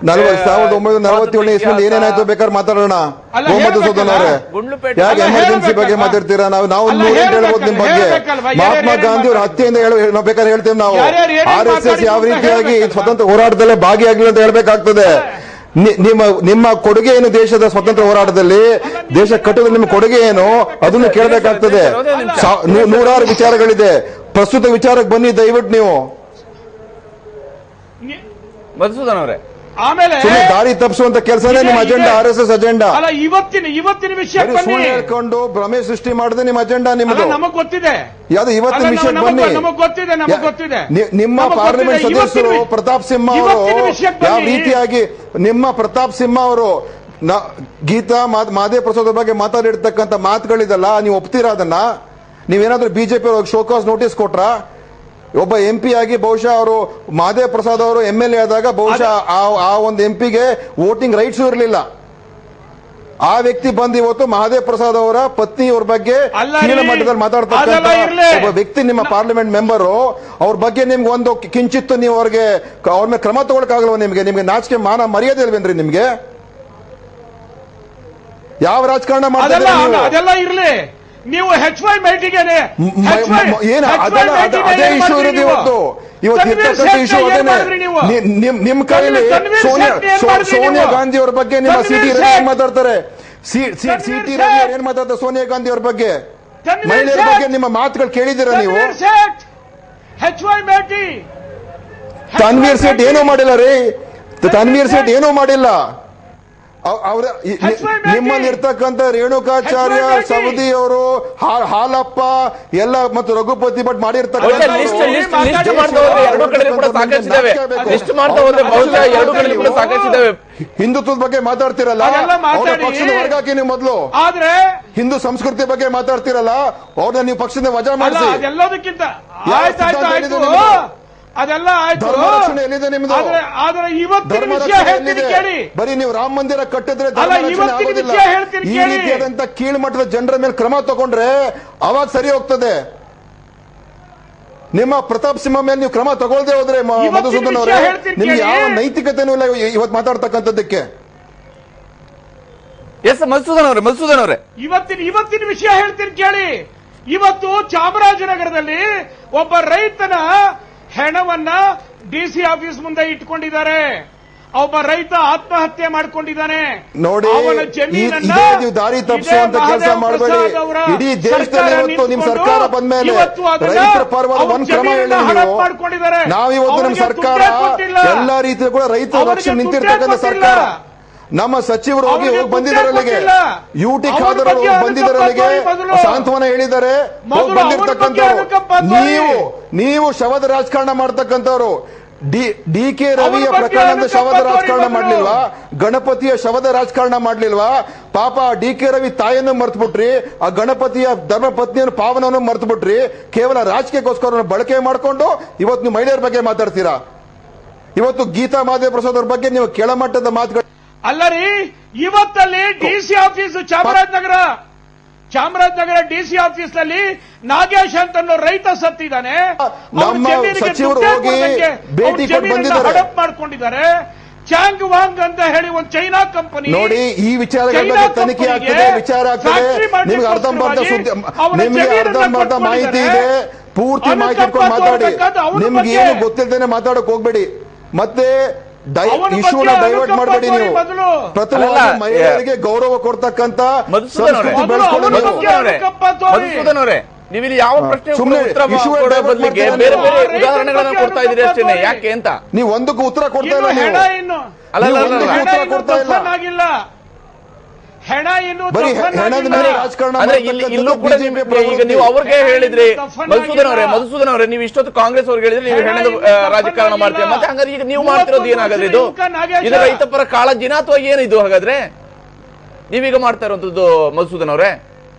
1947 ಇಸ್ವಿಯಲ್ಲಿ ಏನೇನಾಯ್ತು ಬೇಕಾದ್ರೆ ಮಾತಾಡೋಣ. ಗೋಮಧುಸೂದನ್ ಅವರೇ, ಯಾಕೆ ಎಮರ್ಜೆನ್ಸಿ ಬಗ್ಗೆ ಮಾತಾಡ್ತೀರಾ? ನಾವು ಹೇಳ್ಬೋದು ನಿಮ್ ಬಗ್ಗೆ. ಮಹಾತ್ಮ ಗಾಂಧಿ ಅವರ ಹತ್ಯೆಯಿಂದ ನಾವು ಬೇಕಾದ್ರೆ ಹೇಳ್ತೇವೆ. ನಾವು RSS ಯಾವ ರೀತಿಯಾಗಿ ಸ್ವತಂತ್ರ ಹೋರಾಟದಲ್ಲೇ ಭಾಗಿಯಾಗಿಲ್ಲ ಅಂತ ಹೇಳ್ಬೇಕಾಗ್ತದೆ. ನಿಮ್ಮ ಕೊಡುಗೆ ಏನು ದೇಶದ ಸ್ವತಂತ್ರ ಹೋರಾಟದಲ್ಲಿ, ದೇಶ ಕಟ್ಟೋದ್ರಲ್ಲಿ ನಿಮ್ಮ ಕೊಡುಗೆ ಏನು ಅದನ್ನು ಕೇಳಬೇಕಾಗ್ತದೆ. ನೂರಾರು ವಿಚಾರಗಳಿದೆ. ಪ್ರಸ್ತುತ ವಿಚಾರಕ್ಕೆ ಬನ್ನಿ ದಯವಿಟ್ಟು ನೀವು. ಮಧುಸೂದನ್ ಅವರೇ, ಆಮೇಲೆ ದಾರಿ ತಪ್ಪಿಸುವಂತ ಕೆಲಸನೇ ನಿಮ್ಮ ಅಜೆಂಡಾ, RSS ಅಜೆಂಡಾ. ಅಲ್ಲ, ಇವತ್ತಿನ ವಿಷಯ ಹೇಳ್ಕೊಂಡು ಭ್ರಮೆ ಸೃಷ್ಟಿ ಮಾಡಿದ್ರೆ ನಿಮ್ಮ ಅಜೆಂಡಾ ನಿಮ್ಮದು ನಮಗ್ ಗೊತ್ತಿದೆ. ಯಾವ್ದು ಇವತ್ತಿನ ವಿಷಯಕ್ಕೆ ಬನ್ನಿ. ನಮಗ್ ಗೊತ್ತಿದೆ. ನಿಮ್ಮ ಪಾರ್ಲಿಮೆಂಟ್ ಸದಸ್ಯರು ಪ್ರತಾಪ್ ಸಿಂಹ ಅವರು ಯಾವ ರೀತಿಯಾಗಿ ನಿಮ್ಮ ಪ್ರತಾಪ್ ಸಿಂಹ ಅವರು ಗೀತಾ ಮಹಾದೇವ ಪ್ರಸಾದ್ ಬಗ್ಗೆ ಮಾತಾಡಿರ್ತಕ್ಕಂಥ ಮಾತುಗಳಿದಲ್ಲ, ನೀವು ಒಪ್ತೀರಾ ಅದನ್ನ? ನೀವೇನಾದ್ರೂ ಬಿಜೆಪಿ ಶೋಕಾಸ್ ನೋಟಿಸ್ ಕೊಟ್ರಾ? ಒಬ್ಬ MP ಆಗಿ ಬಹುಶಃ ಅವರು ಮಹಾದೇವ್ ಪ್ರಸಾದ್ ಅವರು MLA ಆದಾಗ ಬಹುಶಃ ಆ ಒಂದು MPಗೆ ವೋಟಿಂಗ್ ರೈಟ್ಸ್ ಇರಲಿಲ್ಲ. ಆ ವ್ಯಕ್ತಿ ಬಂದು ಇವತ್ತು ಮಹಾದೇವ್ ಪ್ರಸಾದ್ ಅವರ ಪತ್ನಿಯವ್ರ ಬಗ್ಗೆ ಕೀಳ ಮಟ್ಟದಲ್ಲಿ ಮಾತಾಡ್ತಕ್ಕಂಥ ಒಬ್ಬ ವ್ಯಕ್ತಿ ನಿಮ್ಮ ಪಾರ್ಲಿಮೆಂಟ್ ಮೆಂಬರು. ಅವ್ರ ಬಗ್ಗೆ ನಿಮ್ಗೆ ಒಂದು ಕಿಂಚಿತ್ತು ನೀವು ಅವ್ರ ಮೇಲೆ ಕ್ರಮ ತಗೊಳಕಾಗಲ್ವ? ನಿಮ್ಗೆ ನಾಚಿಕೆ ಮಾನ ಮರ್ಯಾದೆ ಇಲ್ವೇನ್ರಿ ನಿಮ್ಗೆ? ಯಾವ ರಾಜಕಾರಣ ಮಾಡ್ತಾರೆ? ಅದೆಲ್ಲ ಇರ್ಲಿ, ನೀವು HY ಮೈಟಿಗೆ ಅದೇ ಇಶ್ಯೂ ಇರೋದು ಇವತ್ತು ಇಶ್ಯೂ ಅದೇನೆ. ನಿಮ್ ಕೈಯಲ್ಲಿ ಸೋನಿಯಾ ಗಾಂಧಿ ಅವ್ರ ಬಗ್ಗೆ ನಿಮ್ಮ CT ರವಿ ಏನ್ ಮಾತಾಡ್ತಾರೆ? CT ರವಿ ಏನ್ ಮಾತಾಡ್ತಾರೆ ಸೋನಿಯಾ ಗಾಂಧಿ ಅವ್ರ ಬಗ್ಗೆ? ಮಹಿಳೆಯರ ಬಗ್ಗೆ ನಿಮ್ಮ ಮಾತುಗಳು ಕೇಳಿದ್ದೀರಾ ನೀವು? HY ಮೈಟಿ ತನ್ವೀರ್ ಸೇಠ್ ಏನೂ ಮಾಡಿಲ್ಲ ರೀ. ತನ್ವೀರ್ ಸೇಠ್ ಏನೂ ಮಾಡಿಲ್ಲ. ನಿಮ್ಮಲ್ಲಿ ಇರ್ತಕ್ಕಂಥ ರೇಣುಕಾಚಾರ್ಯ ಸವದಿ ಅವರು ಹಾಲಪ್ಪ ಎಲ್ಲ ಮತ್ತು ರಘುಪತಿ ಭಟ್ ಮಾಡಿರ್ತಕ್ಕಂಥ ಹಿಂದುತ್ವದ ಬಗ್ಗೆ ಮಾತಾಡ್ತಿರಲ್ಲ, ಪಕ್ಷದ ವರ್ಗಾಕಿ ನೀವು ಮೊದಲು. ಆದ್ರೆ ಹಿಂದೂ ಸಂಸ್ಕೃತಿ ಬಗ್ಗೆ ಮಾತಾಡ್ತಿರಲ್ಲ, ಅವ್ರನ್ನ ನೀವು ಪಕ್ಷದ ವಜಾ ಮಾಡಿಸಿ. ಅದೆಲ್ಲ ಆಯ್ತು, ರಕ್ಷಣೆ ಎಲ್ಲಿದೆ ನಿಮ್ದು? ಆದ್ರೆ ಇವತ್ತಿನ ವಿಷಯ ಹೇಳ್ತೀನಿ ಕೇಳಿ. ಬರೀ ನೀವು ರಾಮ ಮಂದಿರ ಕಟ್ಟಿದ್ರೆ ಈ ರೀತಿಯಾದಂತ ಕೀಳ್ಮಟ್ಟದ ಜನರ ಮೇಲೆ ಕ್ರಮ ತಗೊಂಡ್ರೆ ಅವಾಗ ಸರಿ ಹೋಗ್ತದೆ. ನಿಮ್ಮ ಪ್ರತಾಪ್ ಸಿಂಹ ಮೇಲೆ ನೀವು ಕ್ರಮ ತಗೊಳ್ಳದೆ ಹೋದ್ರೆ ಮಧುಸೂದನ್ ಅವರೇ, ನಿಮ್ಗೆ ಯಾವ ನೈತಿಕತೆನೂ ಇಲ್ಲ ಇವತ್ತು ಮಾತಾಡ್ತಕ್ಕಂಥದ್ದಕ್ಕೆ. ಎಸ್ ಮಧುಸೂದನ್ ಅವರೇ ಇವತ್ತಿನ ವಿಷಯ ಹೇಳ್ತೀನಿ ಕೇಳಿ. ಇವತ್ತು ಚಾಮರಾಜನಗರದಲ್ಲಿ ಒಬ್ಬ ರೈತನ ಹೆಣವನ್ನ ಡಿಸಿ ಆಫೀಸ್ ಮುಂದೆ ಇಟ್ಕೊಂಡಿದ್ದಾರೆ. ಒಬ್ಬ ರೈತ ಆತ್ಮಹತ್ಯೆ ಮಾಡ್ಕೊಂಡಿದ್ದಾನೆ. ನೋಡಿ, ನೀವು ದಾರಿ ತಪ್ಪಿಸುವಂತ ಕೆಲಸ ಮಾಡಬೇಡಿ. ಇಡೀ ದೇಶದಲ್ಲಿ ಇವತ್ತು ನಿಮ್ ಸರ್ಕಾರ ಬಂದ್ಮೇಲೆ ರೈತರ ಪರವಾದ ಒಂದ್ ಕ್ರಮ ಹೇಳಿ. ನಾವಿವತ್ತು ನಮ್ಮ ಸರ್ಕಾರ ಎಲ್ಲಾ ರೀತಿಯ ಕೂಡ ರೈತರ ರಕ್ಷಣೆ ನಿಂತಿರ್ತಕ್ಕಂಥ ಸರ್ಕಾರ. ನಮ್ಮ ಸಚಿವರು ಹೋಗಿ ಬಂದಿದ್ದಾರೆ ಅಲ್ಲಿಗೆ, ಯುಟಿ ಖಾದರ್ ಹೋಗಿ ಬಂದಿದ್ದಾರೆ ಅಲ್ಲಿಗೆ, ಸಾಂತ್ವನ ಹೇಳಿದ್ದಾರೆ, ಬಂದಿರ್ತಕ್ಕಂಥವ್ರು. ನೀವು ಶವದ ರಾಜಕಾರಣ ಮಾಡ್ತಕ್ಕಂಥವ್ರು. ಡಿ ಕೆ ರವಿಯ ಪ್ರಕರಣದ ಶವದ ರಾಜಕಾರಣ ಮಾಡ್ಲಿಲ್ವಾ? ಗಣಪತಿಯ ಶವದ ರಾಜಕಾರಣ ಮಾಡ್ಲಿಲ್ವಾ? ಪಾಪ ಡಿ ಕೆ ರವಿ ತಾಯಿಯನ್ನು ಮರ್ತು ಬಿಟ್ರಿ, ಆ ಗಣಪತಿಯ ಧರ್ಮ ಪತ್ನಿಯನ್ನು ಪಾವನವನ್ನು ಮರ್ತು ಬಿಟ್ರಿ. ಕೇವಲ ರಾಜಕೀಯಕ್ಕೋಸ್ಕರ ಬಳಕೆ ಮಾಡಿಕೊಂಡು ಇವತ್ತು ನೀವು ಮಹಿಳೆಯರ ಬಗ್ಗೆ ಮಾತಾಡ್ತೀರಾ. ಇವತ್ತು ಗೀತಾ ಮಹಾದೇವ ಪ್ರಸಾದ್ ಅವ್ರ ಬಗ್ಗೆ ನೀವು ಕೆಳಮಟ್ಟದ ಮಾತುಗಳು ಅಲ್ಲರಿ. ಇವತ್ತಲ್ಲಿ DC office Chamarajanagar DC office ನಲ್ಲಿ ನಾಗೇಶ್ ಅಂತ ರೈತ ಸತ್ತಿದ್ದಾನೆ. ನಮ್ಮ ಸಚಿವರು ಹೋಗಿ ಭೇಟಿ ಕೊಟ್ಟು ಬಂದಿದ್ದಾರೆ, ಹಡಪ್ ಮಾಡ್ಕೊಂಡಿದ್ದಾರೆ. ಚಾಂಗ್ ವಾಂಗ್ ಅಂತ ಹೇಳಿ ಒಂದು ಚೈನಾ ಕಂಪನಿ. ನೋಡಿ, ಈ ವಿಚಾರಗಳ ಬಗ್ಗೆ ತನಿಖೆ ಆಗ್ತದೆ, ವಿಚಾರ ಆಗ್ತದೆ. ನಿಮ್ಗೆ ಅರ್ಧಂಬರ್ಧ ಸುದ್ದಿ, ನಿಮ್ಗೆ ಅರ್ಧಂಬರ್ಧ ಮಾಹಿತಿ ಇದೆ. ಪೂರ್ತಿ ಮಾಹಿತಿ ಇಟ್ಕೊಂಡು ಮಾತಾಡಿ. ನಿಮ್ಗೆ ಏನು ಗೊತ್ತಿಲ್ಲದೇನೆ ಮಾತಾಡಕ್ ಹೋಗ್ಬೇಡಿ. ಮತ್ತೆ ಇಶ್ಯೂನ ಡೈವರ್ಟ್ ಮಾಡಬೇಡಿ. ನೀವು ಪ್ರಥಮವಾಗಿ ಮಹಿಳೆಯರಿಗೆ ಗೌರವ ಕೊಡ್ತಕ್ಕಂತ ಸಂಸ್ಕೃತಿ ಮಧುಸೂದನ್ ಅವರೇ, ನೀವಿಲ್ಲಿ ಯಾವ ಪ್ರಶ್ನೆ ಬದಲಿಗೆ ಬೇರೆ ಬೇರೆ ಉದಾಹರಣೆಗಳನ್ನ ಕೊಡ್ತಾ ಇದ್ದೀರಿ ಅಷ್ಟೇನೆ, ಯಾಕೆ ಅಂತ ನೀವು ಒಂದಕ್ಕೂ ಉತ್ತರ ಕೊಡ್ತಾ ಇಲ್ಲ. ಉತ್ತರ ಕೊಡ್ತಾ ಇಲ್ಲ. ಬರೀ ಹೆಣದ ಮೇಲೆ ರಾಜಕಾರಣ ಇಲ್ಲೂ ಕೂಡ ಈಗ ನೀವು ಅವ್ರಿಗೆ ಹೇಳಿದ್ರಿ ಮಧುಸೂದನ್ ಅವರೇ, ನೀವು ಇಷ್ಟೊತ್ತು ಕಾಂಗ್ರೆಸ್ ಅವ್ರಿಗೆ ಹೇಳಿದ್ರೆ ನೀವು ಹೆಣದ ರಾಜಕಾರಣ ಮಾಡ್ತೀವಿ. ಮತ್ತೆ ಹಂಗಾದ್ರೆ ಈಗ ನೀವು ಮಾಡ್ತಿರೋದು ಏನಾಗದ್ರೆ ಇದು ರೈತ ಪರ ಕಾಳಜಿನ ಅಥವಾ ಏನಿದು? ಹಾಗಾದ್ರೆ ನೀವೀಗ ಮಾಡ್ತಾ ಇರುವಂತದ್ದು ಮಧುಸೂದನ್ ಅವರೇ?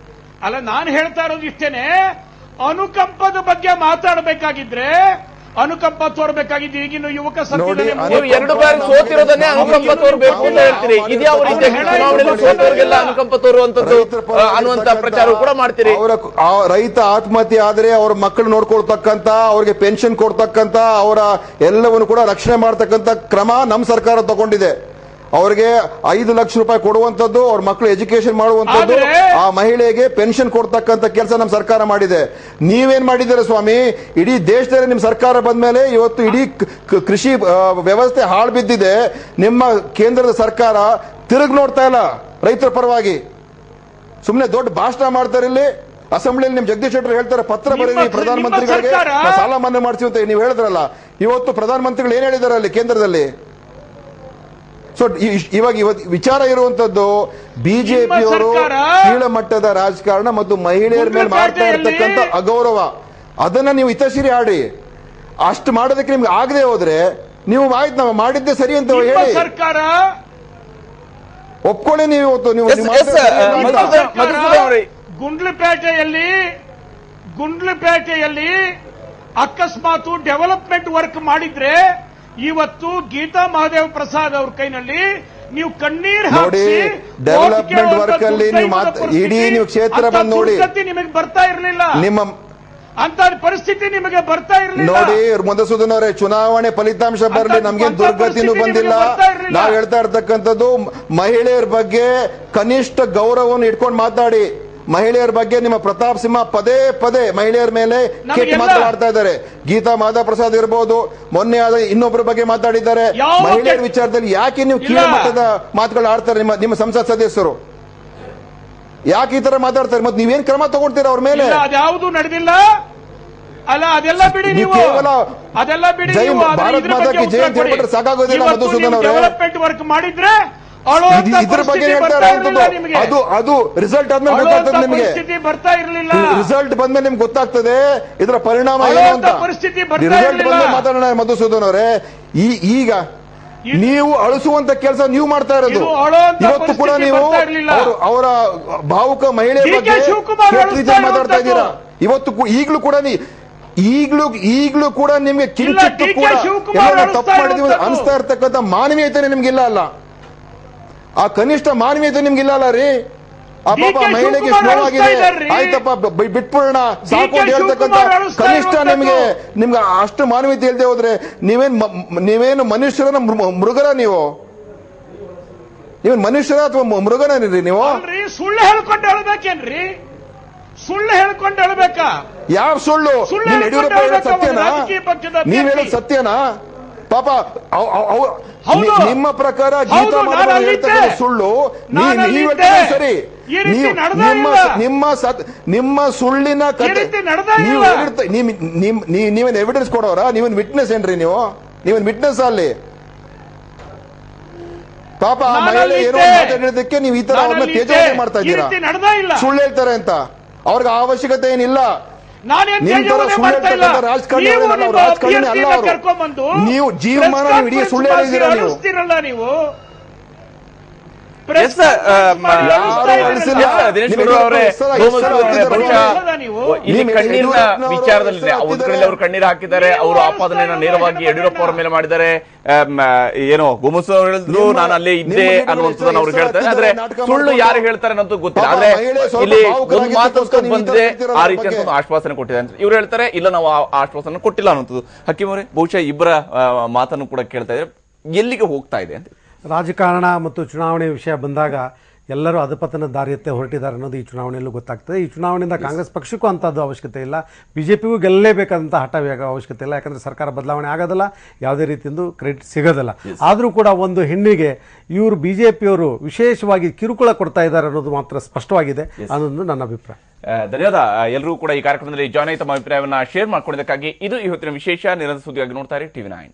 ಅಲ್ಲ, ನಾನು ಹೇಳ್ತಾ ಇರೋದು ಇಷ್ಟೇನೆ. ಅನುಕಂಪದ ಬಗ್ಗೆ ಮಾತಾಡಬೇಕಾಗಿದ್ರೆ ಅನುಕಂಪ ತೋರ್ಬೇಕಾಗಿದ್ದು ಈಗಿನ ಯುವಕ ನೀವು 2 ಬಾರಿ ಸೋತಿರೋದನ್ನೇ ಅನುಕಂಪ ತೋರ್ಬೇಕು ಅಂತ ಹೇಳ್ತೀರಿ. ಇದ್ಯಾವ ರೀತಿ ಚುನಾವಣೆಯಲ್ಲಿ ಸೋತವರಿಗೆಲ್ಲ ಅನುಕಂಪ ತೋರುವಂತದ್ದು ಅನ್ನುವಂತ ಪ್ರಚಾರ ಕೂಡ ಮಾಡ್ತೀರಿ. ರೈತ ಆತ್ಮಹತ್ಯೆ ಆದ್ರೆ ಅವ್ರ ಮಕ್ಕಳು ನೋಡ್ಕೊಳ್ತಕ್ಕಂತ, ಅವ್ರಿಗೆ ಪೆನ್ಷನ್ ಕೊಡ್ತಕ್ಕಂತ, ಅವರ ಎಲ್ಲವನ್ನು ಕೂಡ ರಕ್ಷಣೆ ಮಾಡ್ತಕ್ಕಂತ ಕ್ರಮ ನಮ್ಮ ಸರ್ಕಾರ ತಗೊಂಡಿದೆ. ಅವ್ರಿಗೆ 5 ಲಕ್ಷ ರೂಪಾಯಿ ಕೊಡುವಂತದ್ದು, ಅವ್ರ ಮಕ್ಕಳು ಎಜುಕೇಶನ್ ಮಾಡುವಂತದ್ದು, ಆ ಮಹಿಳೆಗೆ ಪೆನ್ಷನ್ ಕೊಡ್ತಕ್ಕಂತ ಕೆಲಸ ನಮ್ಮ ಸರ್ಕಾರ ಮಾಡಿದೆ. ನೀವೇನ್ ಮಾಡಿದ್ದೀರಾ ಸ್ವಾಮಿ? ಇಡೀ ದೇಶದಲ್ಲಿ ನಿಮ್ ಸರ್ಕಾರ ಬಂದ್ಮೇಲೆ ಇವತ್ತು ಇಡೀ ಕೃಷಿ ವ್ಯವಸ್ಥೆ ಹಾಳು ಬಿದ್ದಿದೆ. ನಿಮ್ಮ ಕೇಂದ್ರದ ಸರ್ಕಾರ ತಿರುಗಿ ನೋಡ್ತಾ ಇಲ್ಲ ರೈತರ ಪರವಾಗಿ. ಸುಮ್ಮನೆ ದೊಡ್ಡ ಭಾಷಣ ಮಾಡ್ತಾರೆ. ಇಲ್ಲಿ ಅಸೆಂಬ್ಲಿಯಲ್ಲಿ ನಿಮ್ ಜಗದೀಶ್ ಶೆಟ್ಟರ್ ಹೇಳ್ತಾರೆ, ಪತ್ರ ಬರೀರಿ ಪ್ರಧಾನಮಂತ್ರಿಗಳಿಗೆ, ಸಾಲ ಮನ್ನಾ ಮಾಡ್ತೀವಿ ಅಂತ ನೀವು ಹೇಳಿದ್ರಲ್ಲ. ಇವತ್ತು ಪ್ರಧಾನಮಂತ್ರಿಗಳು ಏನ್ ಹೇಳಿದಾರೆ ಅಲ್ಲಿ ಕೇಂದ್ರದಲ್ಲಿ? ಸೊ ಇವಾಗ ವಿಚಾರ ಇರುವಂತದ್ದು ಬಿಜೆಪಿಯವರು ಕೀಳಮಟ್ಟದ ರಾಜಕಾರಣ ಮತ್ತು ಮಹಿಳೆಯರ ಮೇಲೆ ಮಾಡ್ತಾ ಇರತಕ್ಕಂತ ಅಗೌರವ. ಅದನ್ನ ನೀವು ಹಿತಶಿರಿ ಆಡಿ. ಅಷ್ಟು ಮಾಡೋದಕ್ಕೆ ನಿಮ್ಗೆ ಆಗದೆ ಹೋದ್ರೆ ನೀವು ಆಯ್ತು ನಾವು ಮಾಡಿದ್ದೆ ಸರಿ ಅಂತ ಹೇಳಿ ಒಪ್ಕೊಳ್ಳಿ. ನೀವು ಇವತ್ತು ನೀವು ಗುಂಡ್ಲುಪೇಟೆಯಲ್ಲಿ ಅಕಸ್ಮಾತ್ ಡೆವಲಪ್ಮೆಂಟ್ ವರ್ಕ್ ಮಾಡಿದ್ರೆ ಇವತ್ತು ಗೀತಾ ಮಹಾದೇವ ಪ್ರಸಾದ್ ಅವ್ರ ಕೈನಲ್ಲಿ ನೀವು ಕಣ್ಣೀರು ನೋಡಿ. ಡೆವಲಪ್ಮೆಂಟ್ ವರ್ಕ್ ಅಲ್ಲಿ ಇಡೀ ನೀವು ಕ್ಷೇತ್ರ ಬಂದು ನೋಡಿ, ನಿಮಗೆ ಬರ್ತಾ ಇರಲಿಲ್ಲ. ನಿಮ್ಮ ಅಂತ ಪರಿಸ್ಥಿತಿ ನಿಮಗೆ ಬರ್ತಾ ಇರಲಿಲ್ಲ. ನೋಡಿ ಮಧುಸೂದನ್ ಅವರೇ, ಚುನಾವಣೆ ಫಲಿತಾಂಶ ಬರಲಿ, ನಮ್ಗೆ ದುರ್ಗತಿನೂ ಬಂದಿಲ್ಲ. ನಾವು ಹೇಳ್ತಾ ಇರ್ತಕ್ಕಂಥದ್ದು ಮಹಿಳೆಯರ ಬಗ್ಗೆ ಕನಿಷ್ಠ ಗೌರವವನ್ನು ಇಟ್ಕೊಂಡು ಮಾತಾಡಿ. ಮಹಿಳೆಯರ ಬಗ್ಗೆ ನಿಮ್ಮ ಪ್ರತಾಪ್ ಸಿಂಹ ಪದೇ ಪದೇ ಮಹಿಳೆಯರ ಮೇಲೆ ಕೆಟ್ಟ ಮಾತನಾಡ್ತಾ ಇದ್ದಾರೆ. ಗೀತಾ ಮಹಾದೇವ ಪ್ರಸಾದ್ ಇರಬಹುದು, ಮೊನ್ನೆ ಆದ ಇನ್ನೊಬ್ಬರ ಬಗ್ಗೆ ಮಾತಾಡಿದ್ದಾರೆ. ಮಹಿಳೆಯರ ವಿಚಾರದಲ್ಲಿ ಯಾಕೆ ನೀವು ಕೀಳಮಟ್ಟದ ಮಾತುಗಳು ಆಡ್ತಾರೆ? ನಿಮ್ಮ ಸಂಸತ್ ಸದಸ್ಯರು ಯಾಕೆ ಈ ತರ ಮಾತಾಡ್ತಾರೆ? ಮತ್ತೆ ನೀವೇನ್ ಕ್ರಮ ತಗೊಳ್ತೀರಾ ಅವ್ರ ಮೇಲೆ? ಅದ್ಯಾವುದು ನಡೆದಿಲ್ಲ ಅಲ್ಲ, ಅದೆಲ್ಲ ಬಿಡಿ. ನೀವು ಅದೆಲ್ಲ ಬಿಡಿ. ಭಾರತ್ ಮಾತಾ ಕಿ ಜೈ ಅಂತ ಹೇಳ್ಬಿಟ್ರೆ ಸಾಕಾಗೋದಿಲ್ಲ ಮಧುಸೂದನ್ ಅವರೇ. ಡೆವಲಪ್ಮೆಂಟ್ ವರ್ಕ್ ಮಾಡಿದ್ರೆ ಇದ್ರ ಬಗ್ಗೆ ಹೇಳ್ತಾ ಇರೋದು ಅದು ರಿಸಲ್ಟ್ ಆದ್ಮೇಲೆ ಗೊತ್ತಾಗ್ತದೆ ನಿಮಗೆ. ಬರ್ತಾ ಇರಲಿಲ್ಲ. ರಿಸಲ್ಟ್ ಬಂದ್ಮೇಲೆ ನಿಮ್ಗೆ ಗೊತ್ತಾಗ್ತದೆ ಇದರ ಪರಿಣಾಮ ಏನು ಅಂತ. ರಿಸಲ್ಟ್ ಬಂದ್ಮೇಲೆ ಮಾತಾಡೋಣ ಮಧುಸೂದನ್ ಅವರೇ. ಈಗ ನೀವು ಅಳಿಸುವಂತ ಕೆಲಸ ನೀವು ಮಾಡ್ತಾ ಇರೋದು. ಇವತ್ತು ಕೂಡ ನೀವು ಅವರ ಭಾವುಕ ಮಹಿಳೆ ಬಗ್ಗೆ ಮಾತಾಡ್ತಾ ಇದ್ದೀರಾ. ಇವತ್ತು ಈಗಲೂ ಕೂಡ ಈಗಲೂ ಕೂಡ ನಿಮ್ಗೆ ಕಿಂಚಿತ್ತು ಕೂಡ ತಪ್ಪು ಮಾಡಿದೀವಿ ಅನಿಸ್ತಾ ಇರ್ತಕ್ಕಂಥ ಮಾನವೀಯತೆ ನಿಮ್ಗಿಲ್ಲ ಅಲ್ಲ. ಆ ಕನಿಷ್ಠ ಮಾನವೀಯತೆ ನಿಮ್ಗಿಲ್ಲ ಅಲ್ಲ ರೀ. ಆ ಪಾಪ ಮಹಿಳೆಗೆ ನೋವಾಗಿದೆ, ಆಯ್ತಪ್ಪ ಬಿಟ್ಬಿಡೋಣ ಸಾಕು ಅಂತ ಹೇಳ್ತಕ್ಕಂಥ ಕನಿಷ್ಠ ನಿಮ್ಗೆ ಅಷ್ಟು ಮಾನವೀಯತೆ ಇಲ್ಲದೆ ಹೋದ್ರೆ ನೀವೇನು ಮನುಷ್ಯರನ ಮೃಗರ ನೀವೇನು ಮನುಷ್ಯರ ಅಥವಾ ಮೃಗನರಿ ನೀವು? ಸುಳ್ಳು ಹೇಳ್ಕೊಂಡು ಹೇಳ್ಬೇಕೇನ್ರಿ? ಸುಳ್ಳು ಹೇಳ್ಕೊಂಡು ಹೇಳ್ಬೇಕಾ? ಯಾವ ಸುಳ್ಳು? ಯಡಿಯೂರಪ್ಪ ಹೇಳೋದು ಸತ್ಯನಾ? ನೀವ್ ಹೇಳೋದು ಸತ್ಯನಾ? ಪಾಪ ನಿಮ್ಮ ಪ್ರಕಾರ ಗೀತಾ ಮಾಧವ ಹೇಳ್ತಕ್ಕಂಥ ಸುಳ್ಳು ನೀವು ಸರಿ. ನಿಮ್ಮ ಸುಳ್ಳಿನ ಕತೆ ನೀವೇನ್ ಎವಿಡೆನ್ಸ್ ಕೊಡೋರ? ನೀವೇನ್ ವಿಟ್ನೆಸ್ ಏನ್ರಿ? ನೀವೇನ್ ವಿಟ್ನೆಸ್ ಅಲ್ಲಿ? ಪಾಪ ಆ ಮಹಿಳೆ ಏನೋ ಮಾತಾಡೋದಕ್ಕೆ ನೀವು ಈ ತರ ಅವ್ರನ್ನ ತೇಜೋವಧೆ ಮಾಡ್ತಾ ಇದ್ದೀರಾ. ಸುಳ್ಳು ಹೇಳ್ತಾರೆ ಅಂತ ಅವ್ರಿಗೆ ಅವಶ್ಯಕತೆ ಏನಿಲ್ಲ. ರಾಜಕಾರಣಿ ಅಲ್ಲ ಅವರು. ನೀವು ಜೀವಮಾನ ಇಡೀ ಸುಳ್ಳು ಹೇಳಿದ್ದೀರಾ ನೀವು. ಇಲ್ಲಿ ಕಣ್ಣೀರಿನ ವಿಚಾರದಲ್ಲಿ ಒಂದು ಕಡೆ ಅವರು ಕಣ್ಣೀರು ಹಾಕಿದ್ದಾರೆ. ಅವರು ಆಪಾದನೆಯನ್ನ ನೇರವಾಗಿ ಯಡಿಯೂರಪ್ಪ ಅವರ ಮೇಲೆ ಮಾಡಿದ್ದಾರೆ. ಏನೋ ಗುಮಸು ಅವರು ಹೇಳಿದ್ರು ನಾನು ಅಲ್ಲೇ ಇದ್ದೆ ಅನ್ನುವಂಥದ್ದನ್ನ ಅವ್ರು ಹೇಳ್ತಾರೆ. ಆದ್ರೆ ಸುಳ್ಳು ಯಾರು ಹೇಳ್ತಾರೆ ಅನ್ನೋದು ಗೊತ್ತಿಲ್ಲ. ಆದ್ರೆ ಇಲ್ಲಿ ಒಂದು ಮಾತು ಬಂದಿದೆ, ಆ ರೀತಿ ಅಂತ ಒಂದು ಆಶ್ವಾಸನೆ ಕೊಟ್ಟಿದೆ ಅಂತ ಇವ್ರು ಹೇಳ್ತಾರೆ. ಇಲ್ಲ ನಾವು ಆ ಆಶ್ವಾಸನೆ ಕೊಟ್ಟಿಲ್ಲ ಅನ್ನುವಂಥದ್ದು. ಹಕೀಮ್ ಅವರೇ, ಬಹುಶಃ ಇಬ್ಬರ ಮಾತನ್ನು ಕೂಡ ಕೇಳ್ತಾ ಇದ್ದಾರೆ. ಎಲ್ಲಿಗೆ ಹೋಗ್ತಾ ಇದೆ ಅಂತ? ರಾಜಕಾರಣ ಮತ್ತು ಚುನಾವಣೆ ವಿಷಯ ಬಂದಾಗ ಎಲ್ಲರೂ ಅಧಪತನ ದಾರಿಯತ್ತೆ ಹೊರಟಿದ್ದಾರೆ ಅನ್ನೋದು ಈ ಚುನಾವಣೆಯಲ್ಲೂ ಗೊತ್ತಾಗ್ತದೆ. ಈ ಚುನಾವಣೆಯಿಂದ ಕಾಂಗ್ರೆಸ್ ಪಕ್ಷಕ್ಕೂ ಅಂಥದ್ದು ಅವಶ್ಯಕತೆ ಇಲ್ಲ, ಬಿಜೆಪಿಗೂ ಗೆಲ್ಲಲೇಬೇಕಂತ ಹಠ ಅವಶ್ಯಕತೆ ಇಲ್ಲ. ಯಾಕಂದರೆ ಸರ್ಕಾರ ಬದಲಾವಣೆ ಆಗೋದಿಲ್ಲ, ಯಾವುದೇ ರೀತಿಯಿಂದ ಕ್ರೆಡಿಟ್ ಸಿಗೋದಿಲ್ಲ. ಆದರೂ ಕೂಡ ಒಂದು ಹೆಣ್ಣಿಗೆ ಇವರು ಬಿಜೆಪಿಯವರು ವಿಶೇಷವಾಗಿ ಕಿರುಕುಳ ಕೊಡ್ತಾ ಇದ್ದಾರೆ ಅನ್ನೋದು ಮಾತ್ರ ಸ್ಪಷ್ಟವಾಗಿದೆ ಅನ್ನೋದು ನನ್ನ ಅಭಿಪ್ರಾಯ. ಧನ್ಯವಾದ. ಎಲ್ಲರೂ ಕೂಡ ಈ ಕಾರ್ಯಕ್ರಮದಲ್ಲಿ ಜಾಯ್ನ್ ಆಗಿ ತಮ್ಮ ಅಭಿಪ್ರಾಯವನ್ನು ಶೇರ್ ಮಾಡ್ಕೊಂಡಿದ್ದಕ್ಕಾಗಿ. ಇದು ಇವತ್ತಿನ ವಿಶೇಷ. ನಿರಂತರ ಸುದ್ದಿಯಾಗಿ ನೋಡ್ತಾರೆ TV9.